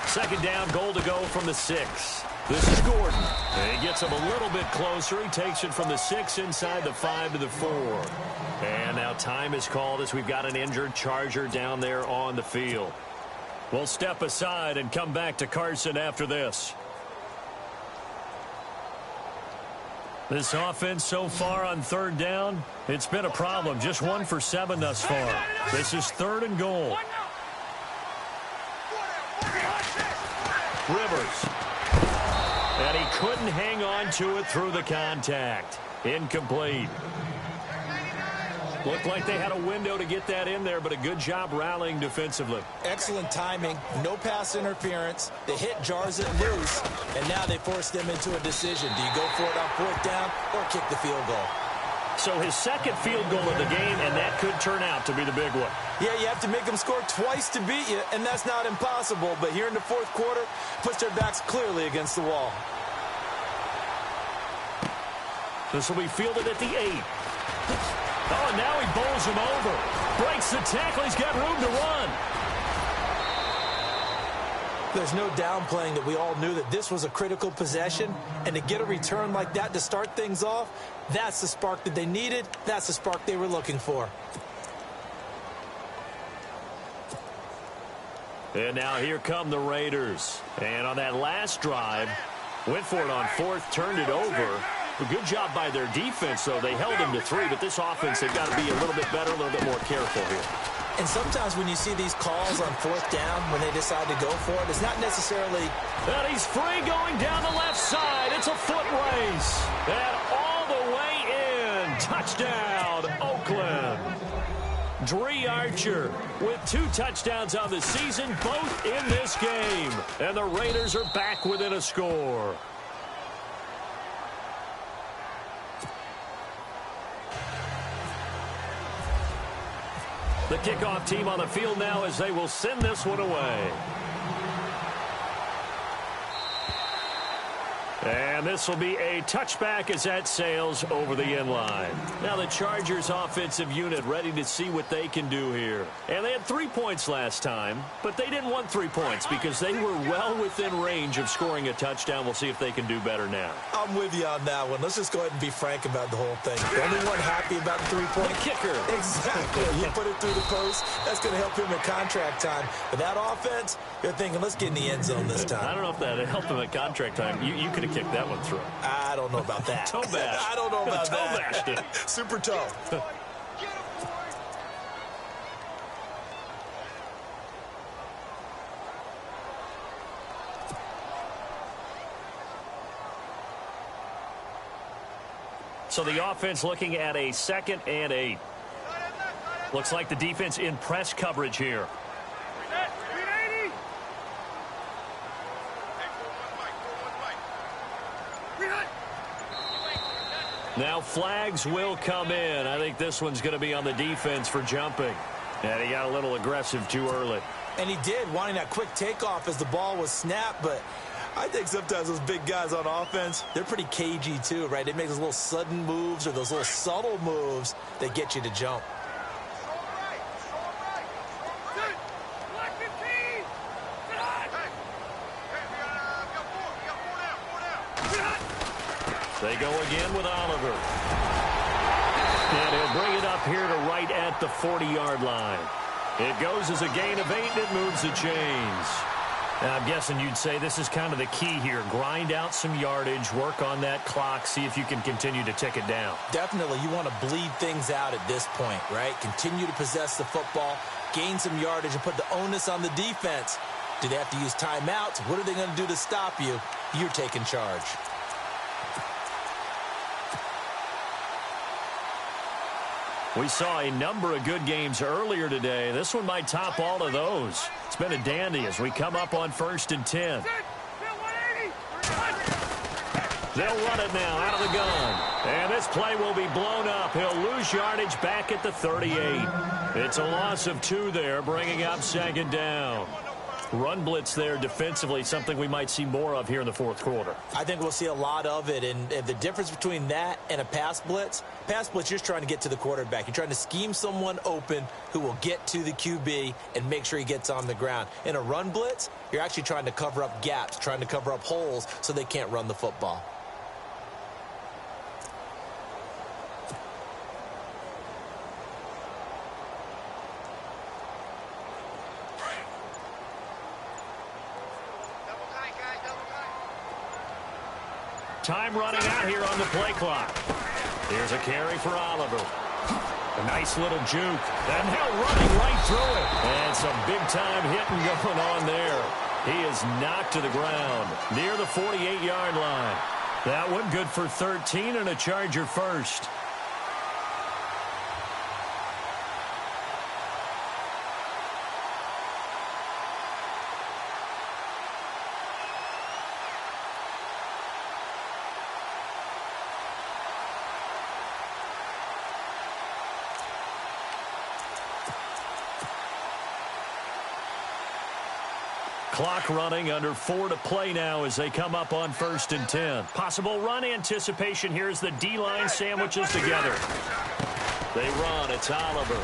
Second down, goal to go from the 6. This is Gordon. And he gets him a little bit closer. He takes it from the 6 inside the 5 to the 4. And now time is called as we've got an injured Charger down there on the field. We'll step aside and come back to Carson after this. This offense so far on 3rd down, it's been a problem. Just 1 for 7 thus far. This is 3rd and goal. Rivers. And he couldn't hang on to it through the contact. Incomplete. Looked like they had a window to get that in there, but a good job rallying defensively. Excellent timing, no pass interference. The hit jars it loose, and now they force them into a decision. Do you go for it on 4th down or kick the field goal? So his second field goal of the game, and that could turn out to be the big one. Yeah, you have to make them score twice to beat you, and that's not impossible. But here in the 4th quarter, puts their backs clearly against the wall. This will be fielded at the 8. Oh, and now he bowls him over. Breaks the tackle. He's got room to run. There's no downplaying that we all knew that this was a critical possession, and to get a return like that to start things off, that's the spark that they needed. That's the spark they were looking for. And now here come the Raiders. And on that last drive, went for it on 4th, turned it over. A good job by their defense, though. They held them to 3, but this offense, they've got to be a little bit better, a little bit more careful here. And sometimes when you see these calls on 4th down, when they decide to go for it, it's not necessarily... And he's free going down the left side. It's a foot race. And all the way in. Touchdown, Oakland. Dree Archer with 2 touchdowns on the season, both in this game. And the Raiders are back within a score. The kickoff team on the field now as they will send this one away. And this will be a touchback as that sails over the end line. Now the Chargers offensive unit ready to see what they can do here. And they had 3 points last time, but they didn't want 3 points because they were well within range of scoring a touchdown. We'll see if they can do better now. I'm with you on that one. Let's just go ahead and be frank about the whole thing. The only one happy about the 3-point kicker. Exactly. You put it through the post. That's going to help him at contract time. But that offense, you're thinking, let's get in the end zone this time. I don't know if that helped him at contract time. You could have kicked that one through. I don't know about that. Toe bash. I don't know about toe that. Bashed it. Super toe. So the offense looking at a 2nd and 8. Looks like the defense in press coverage here. Now flags will come in. I think this one's going to be on the defense for jumping. And he got a little aggressive too early. And he did, wanting that quick takeoff as the ball was snapped. But I think sometimes those big guys on offense, they're pretty cagey too, right? They make those little sudden moves or those little subtle moves that get you to jump. They go again with Oliver. And he'll bring it up here to right at the 40-yard line. It goes as a gain of 8, and it moves the chains. Now, I'm guessing you'd say this is kind of the key here. Grind out some yardage, work on that clock, see if you can continue to tick it down. Definitely. You want to bleed things out at this point, right? Continue to possess the football, gain some yardage, and put the onus on the defense. Do they have to use timeouts? What are they going to do to stop you? You're taking charge. We saw a number of good games earlier today. This one might top all of those. It's been a dandy as we come up on 1st and 10. They'll run it now out of the gun. And this play will be blown up. He'll lose yardage back at the 38. It's a loss of 2 there, bringing up 2nd down. Run blitz there defensively, something we might see more of here in the 4th quarter. I think we'll see a lot of it, and the difference between that and a pass blitz, you're just trying to get to the quarterback. You're trying to scheme someone open who will get to the QB and make sure he gets on the ground. In a run blitz, you're actually trying to cover up gaps, trying to cover up holes so they can't run the football. Time running out here on the play clock. Here's a carry for Oliver. A nice little juke. And now running right through it. And some big-time hitting going on there. He is knocked to the ground near the 48-yard line. That one good for 13 and a Charger first. Clock running, under 4 to play now as they come up on 1st and 10. Possible run anticipation here as the D-line sandwiches together. They run. It's Oliver.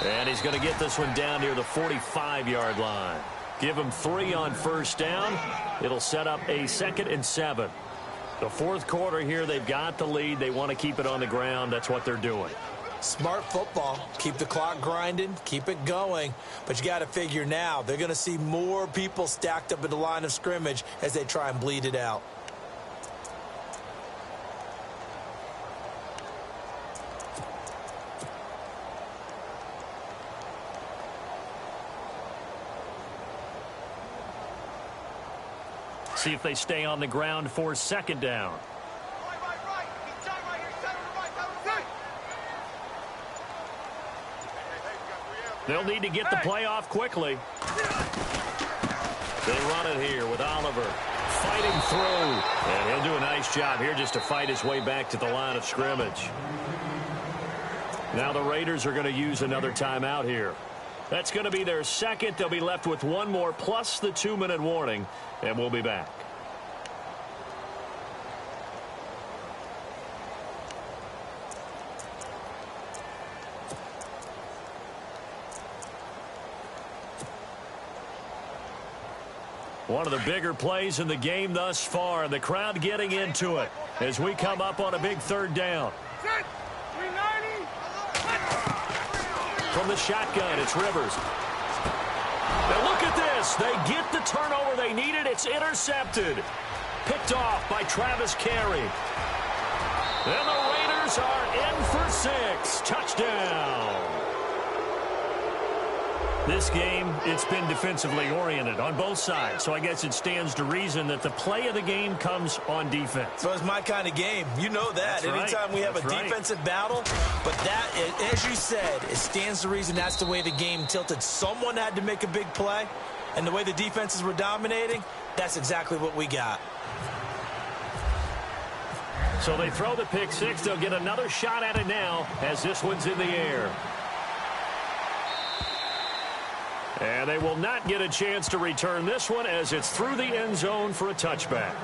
And he's going to get this one down near the 45-yard line. Give him 3 on 1st down. It'll set up a 2nd and 7. The 4th quarter here, they've got the lead. They want to keep it on the ground. That's what they're doing. Smart football. Keep the clock grinding. Keep it going. But you got to figure now, they're going to see more people stacked up at the line of scrimmage as they try and bleed it out. See if they stay on the ground for 2nd down. They'll need to get the play off quickly. They run it here with Oliver fighting through. And he'll do a nice job here just to fight his way back to the line of scrimmage. Now the Raiders are going to use another timeout here. That's going to be their 2nd. They'll be left with 1 more plus the 2-minute warning. And we'll be back. One of the bigger plays in the game thus far. The crowd getting into it as we come up on a big 3rd down. From the shotgun, it's Rivers. Now look at this. They get the turnover they needed. It's intercepted. Picked off by Travis Carey. And the Raiders are in for 6. Touchdown. This game, it's been defensively oriented on both sides, so I guess it stands to reason that the play of the game comes on defense. So it's my kind of game. You know that. That's Anytime right. we have That's a defensive battle, but that, as you said, it stands to reason that's the way the game tilted. Someone had to make a big play, and the way the defenses were dominating, that's exactly what we got. So they throw the pick 6. They'll get another shot at it now as this one's in the air. And they will not get a chance to return this one as it's through the end zone for a touchback.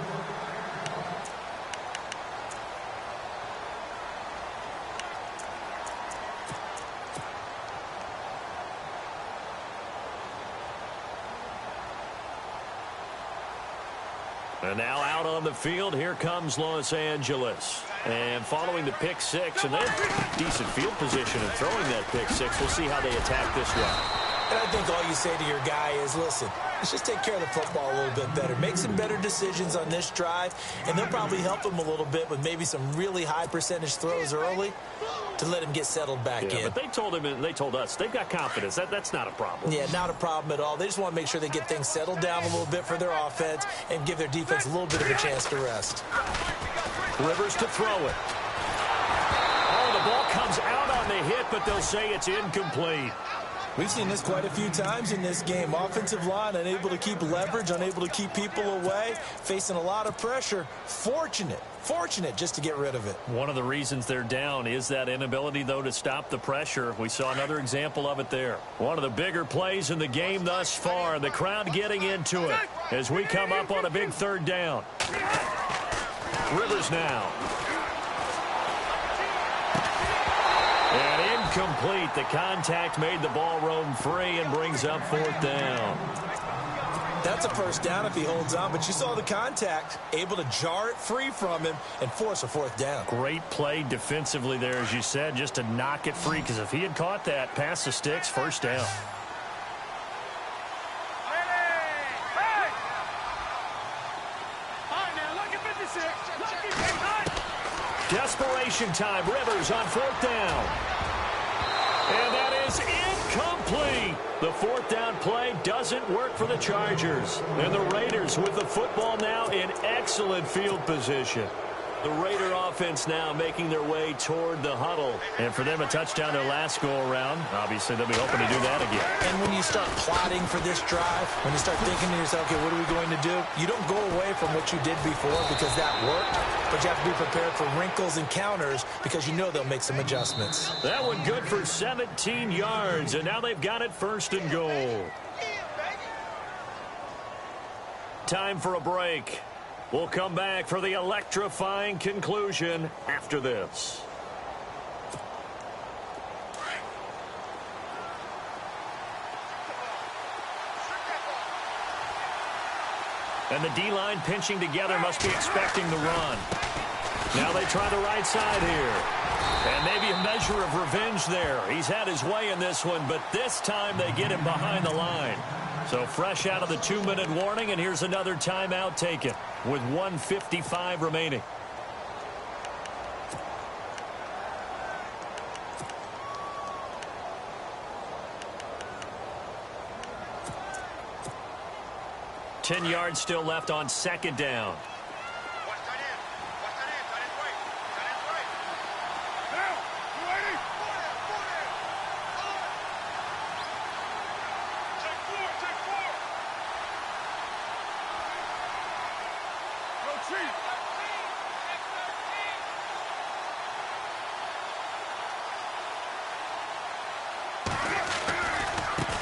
And now out on the field, here comes Los Angeles. And following the pick 6, and they have decent field position in throwing that pick 6. We'll see how they attack this one. And I think all you say to your guy is, listen, let's just take care of the football a little bit better. Make some better decisions on this drive, and they'll probably help him a little bit with maybe some really high percentage throws early to let him get settled back in. But they told him, and they told us, they've got confidence. That's not a problem. Yeah, not a problem at all. They just want to make sure they get things settled down a little bit for their offense and give their defense a little bit of a chance to rest. Rivers to throw it. Oh, the ball comes out on the hit, but they'll say it's incomplete. We've seen this quite a few times in this game. Offensive line unable to keep leverage, unable to keep people away, facing a lot of pressure. Fortunate just to get rid of it. One of the reasons they're down is that inability, though, to stop the pressure. We saw another example of it there. One of the bigger plays in the game thus far. The crowd getting into it as we come up on a big 3rd down. Rivers now. And incomplete. The contact made the ball roam free and brings up 4th down. That's a 1st down if he holds on, but you saw the contact, able to jar it free from him and force a 4th down. Great play defensively there, as you said, just to knock it free, because if he had caught that, past the sticks, 1st down. Desperation time. Rivers on 4th down. And that is incomplete. The 4th down play doesn't work for the Chargers. And the Raiders with the football now in excellent field position. The Raider offense now making their way toward the huddle. And for them, a touchdown their last go-around. Obviously, they'll be hoping to do that again. And when you start plotting for this drive, when you start thinking to yourself, okay, what are we going to do? You don't go away from what you did before because that worked. But you have to be prepared for wrinkles and counters because you know they'll make some adjustments. That one good for 17 yards. And now they've got it 1st and goal. Time for a break. We'll come back for the electrifying conclusion after this. And the D-line pinching together must be expecting the run. Now they try the right side here. And maybe a measure of revenge there. He's had his way in this one, but this time they get him behind the line. So fresh out of the 2-minute warning, and here's another timeout taken with 1:55 remaining. Ten yards still left on second down.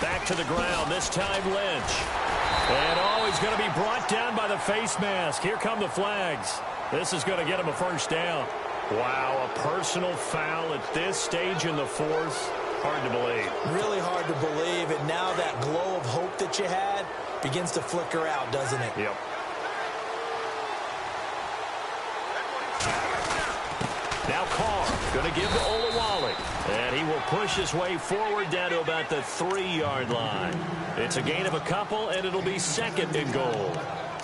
Back to the ground, this time Lynch. And he's going to be brought down by the face mask. Here come the flags. This is going to get him a first down. Wow, a personal foul at this stage in the fourth. Hard to believe. Really hard to believe, and now that glow of hope that you had begins to flicker out, doesn't it? Yep. Now Carr going to give to Olawale. And he will push his way forward down to about the 3-yard line. It's a gain of a couple, and it'll be second and goal.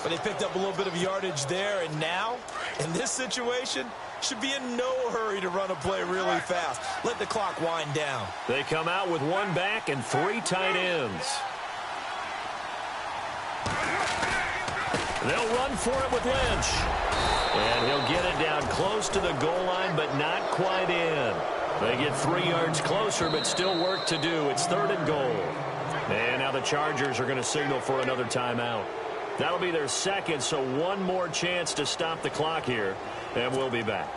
But they picked up a little bit of yardage there, and now, in this situation, should be in no hurry to run a play really fast. Let the clock wind down. They come out with one back and 3 tight ends. They'll run for it with Lynch. And he'll get it down close to the goal line, but not quite in. They get 3 yards closer, but still work to do. It's third and goal. And now the Chargers are going to signal for another timeout. That'll be their second, so one more chance to stop the clock here, and we'll be back.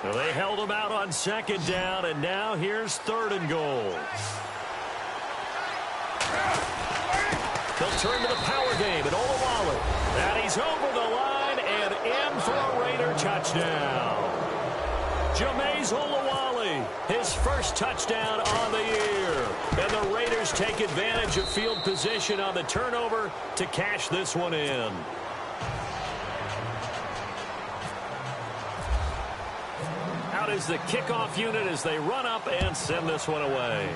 Well, they held them out on second down, and now here's third and goal. They'll turn to the power game at Olawale. And he's over the line and in for a Raider touchdown. Jameis Olawale, his first touchdown on the year. And the Raiders take advantage of field position on the turnover to cash this one in. Out is the kickoff unit as they run up and send this one away.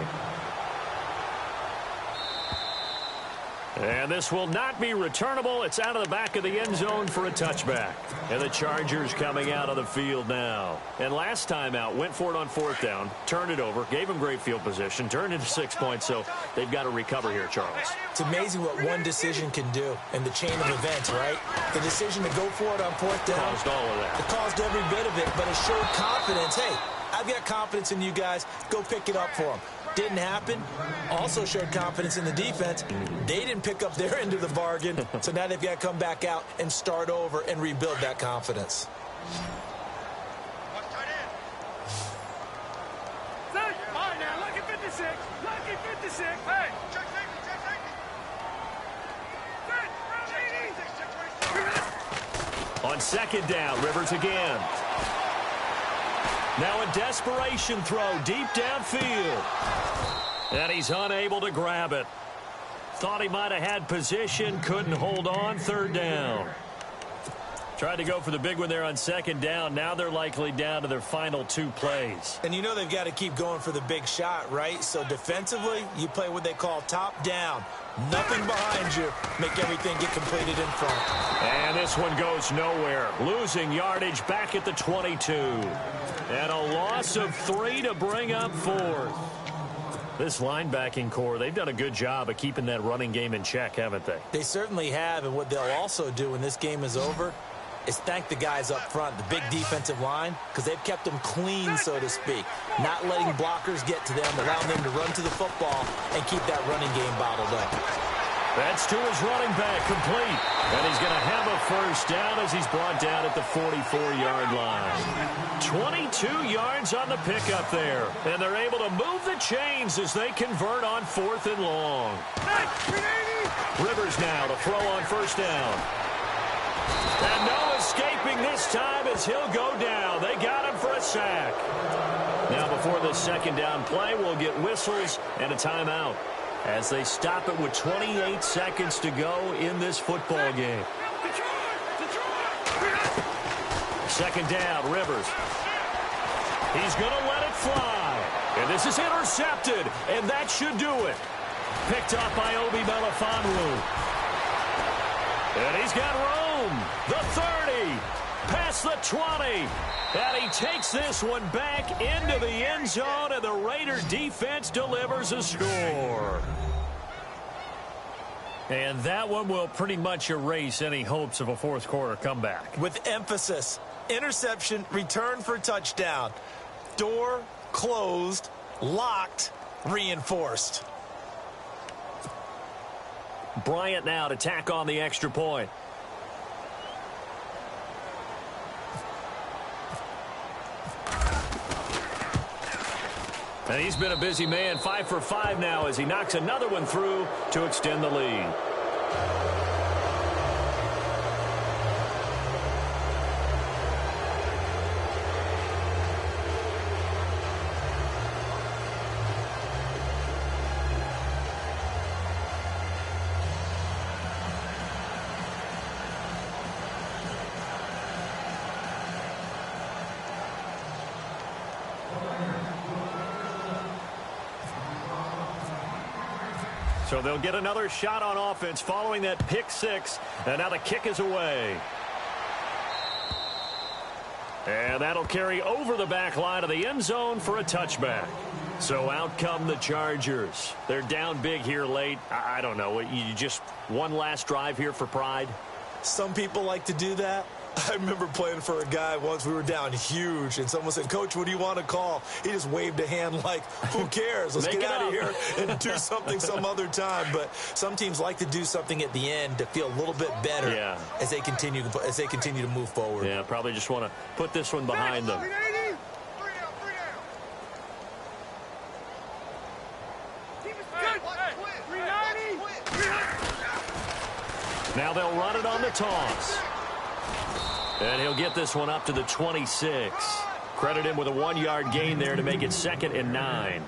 And this will not be returnable. It's out of the back of the end zone for a touchback. And the Chargers coming out of the field now. And last time out, went for it on fourth down, turned it over, gave them great field position, turned into 6 points, so they've got to recover here, Charles. It's amazing what one decision can do in the chain of events, right? The decision to go for it on fourth down. Caused all of that. It caused every bit of it, but it showed confidence. Hey, I've got confidence in you guys. Go pick it up for them. Didn't happen. Also showed confidence in the defense. They didn't pick up their end of the bargain, so now they've got to come back out and start over and rebuild that confidence. All right, now, lucky 56. Lucky 56. Hey, check safety. On second down, Rivers again. Now a desperation throw deep downfield. And he's unable to grab it. Thought he might have had position, couldn't hold on, third down. Tried to go for the big one there on second down. Now they're likely down to their final 2 plays. And you know they've got to keep going for the big shot, right? So defensively, you play what they call top down. Nothing behind you. Make everything get completed in front. And this one goes nowhere. Losing yardage back at the 22. And a loss of 3 to bring up fourth. This linebacking core, they've done a good job of keeping that running game in check, haven't they? They certainly have, and what they'll also do when this game is over is thank the guys up front, the big defensive line, because they've kept them clean, so to speak. Not letting blockers get to them, allowing them to run to the football and keep that running game bottled up. That's to his running back, complete. And he's going to have a first down as he's brought down at the 44-yard line. 22 yards on the pickup there. And they're able to move the chains as they convert on 4th and long. Rivers now to throw on first down. And no escaping this time as he'll go down. They got him for a sack. Now before the second down play, we'll get whistles and a timeout as they stop it with 28 seconds to go in this football game. Second down, Rivers. He's going to let it fly. And this is intercepted, and that should do it. Picked up by Obi Melifonwu. And he's got room. The 30. Past the 20. And he takes this one back into the end zone, and the Raider defense delivers a score. And that one will pretty much erase any hopes of a fourth quarter comeback. With emphasis, interception, return for touchdown. Door closed, locked, reinforced. Bryant now to tack on the extra point. And he's been a busy man, 5 for 5 now as he knocks another one through to extend the lead. So they'll get another shot on offense following that pick six. And now the kick is away. And that'll carry over the back line of the end zone for a touchback. So out come the Chargers. They're down big here late. I don't know. You just one last drive here for pride? Some people like to do that. I remember playing for a guy once. We were down huge, and someone said, "Coach, what do you want to call?" He just waved a hand like, who cares? Let's get out of here and do something some other time. But some teams like to do something at the end to feel a little bit better as they continue to move forward. Yeah, probably just want to put this one behind them. Now they'll run it on the toss. And he'll get this one up to the 26. Credit him with a 1-yard gain there to make it 2nd and 9.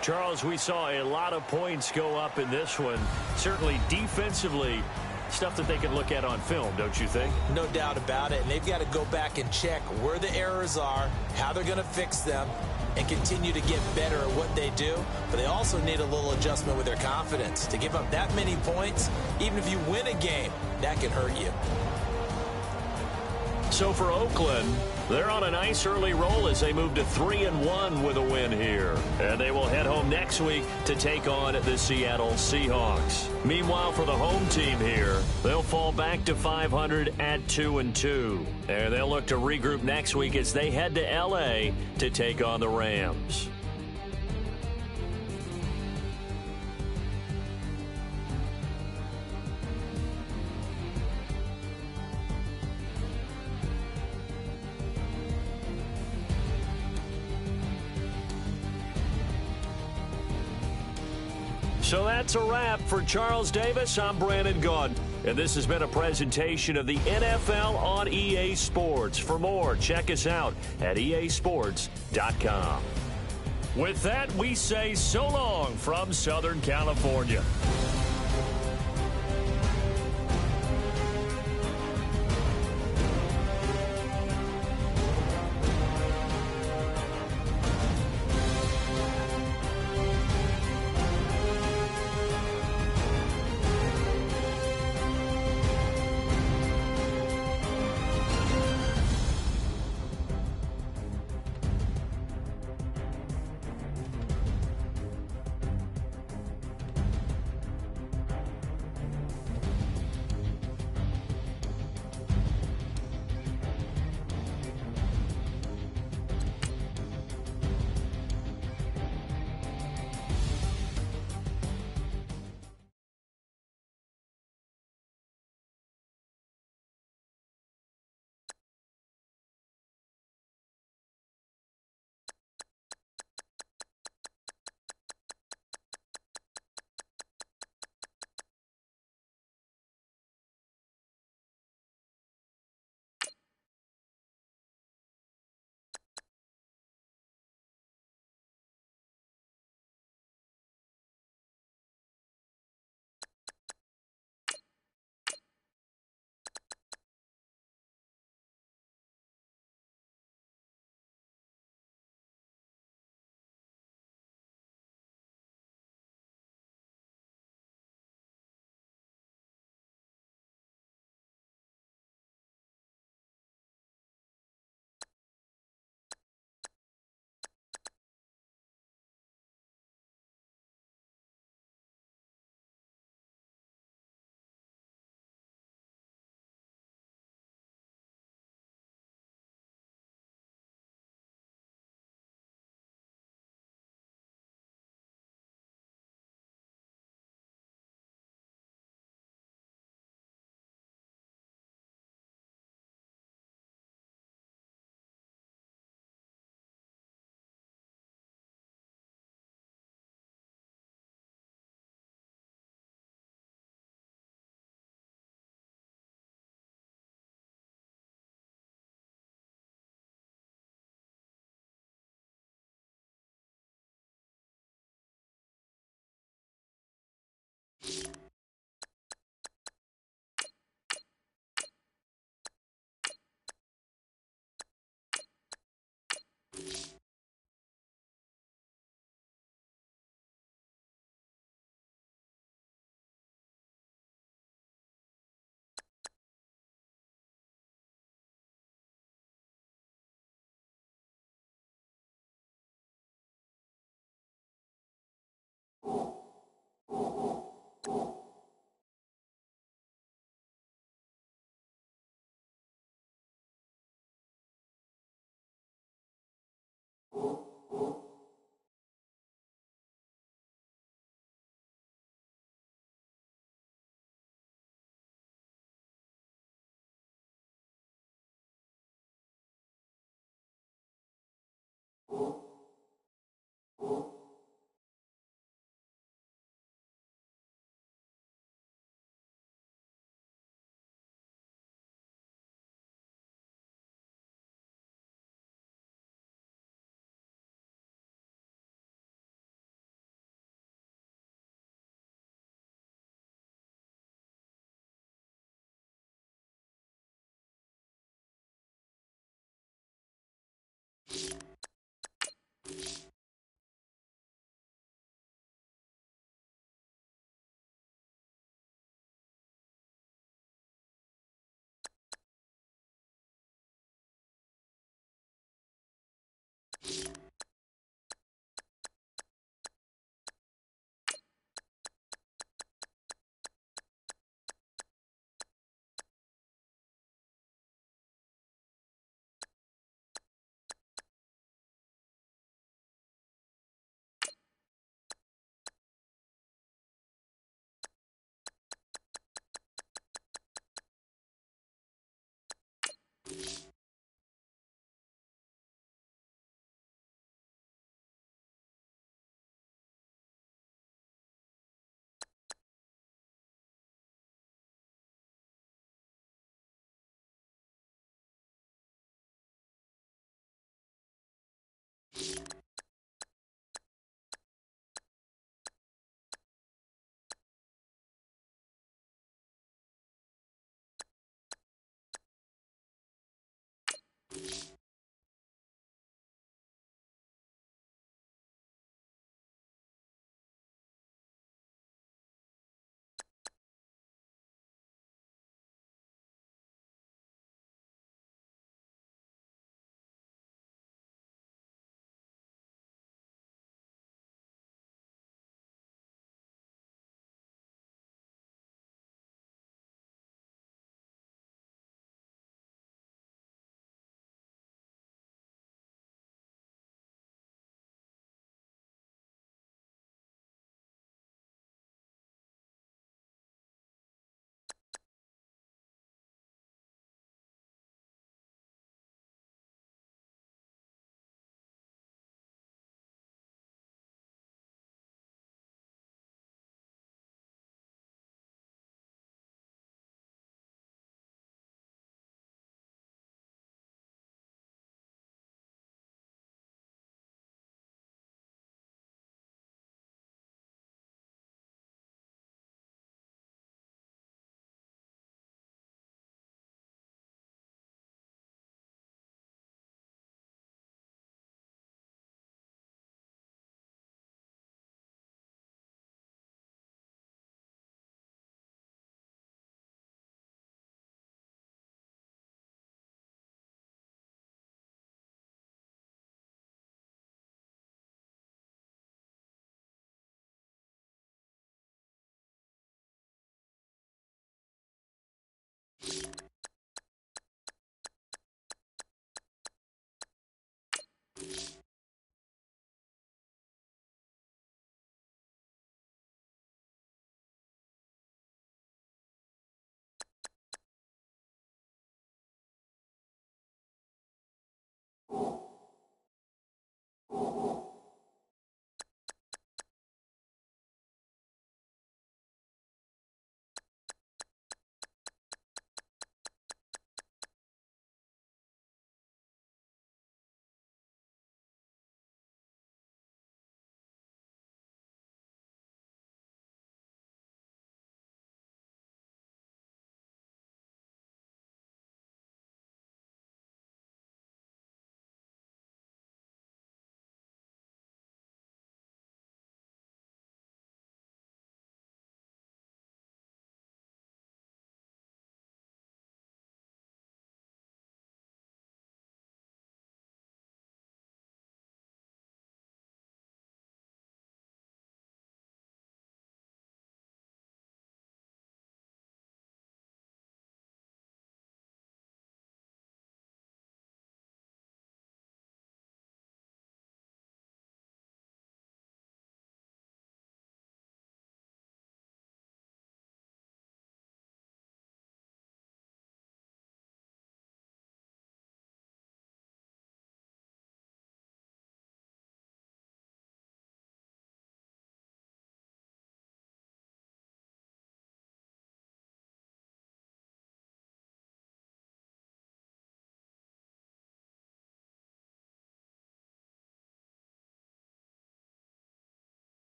Charles, we saw a lot of points go up in this one. Certainly defensively, stuff that they can look at on film, don't you think? No doubt about it. And they've got to go back and check where the errors are, how they're going to fix them, and continue to get better at what they do. But they also need a little adjustment with their confidence. To give up that many points, even if you win a game, that can hurt you. So for Oakland, they're on a nice early roll as they move to 3-1 with a win here. And they will head home next week to take on the Seattle Seahawks. Meanwhile, for the home team here, they'll fall back to 500 at 2-2. And they'll look to regroup next week as they head to L.A. to take on the Rams. So that's a wrap. For Charles Davis, I'm Brandon Gaudin. And this has been a presentation of the NFL on EA Sports. For more, check us out at easports.com. With that, we say so long from Southern California.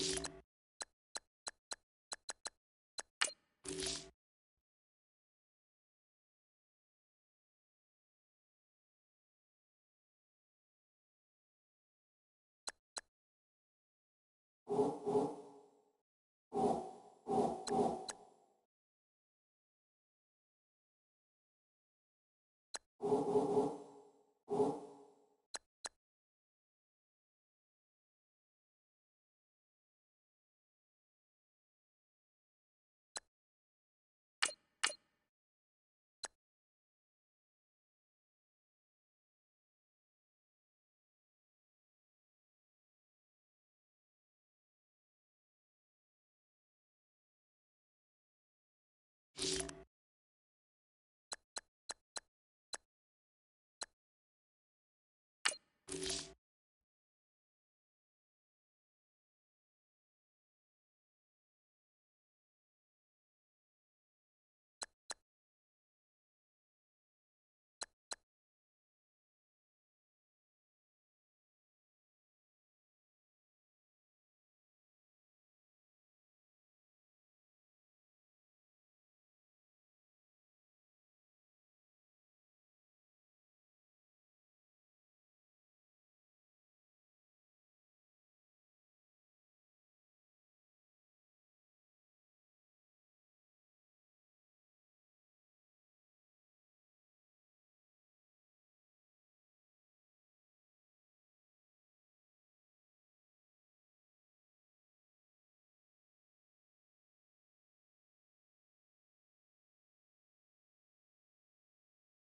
it.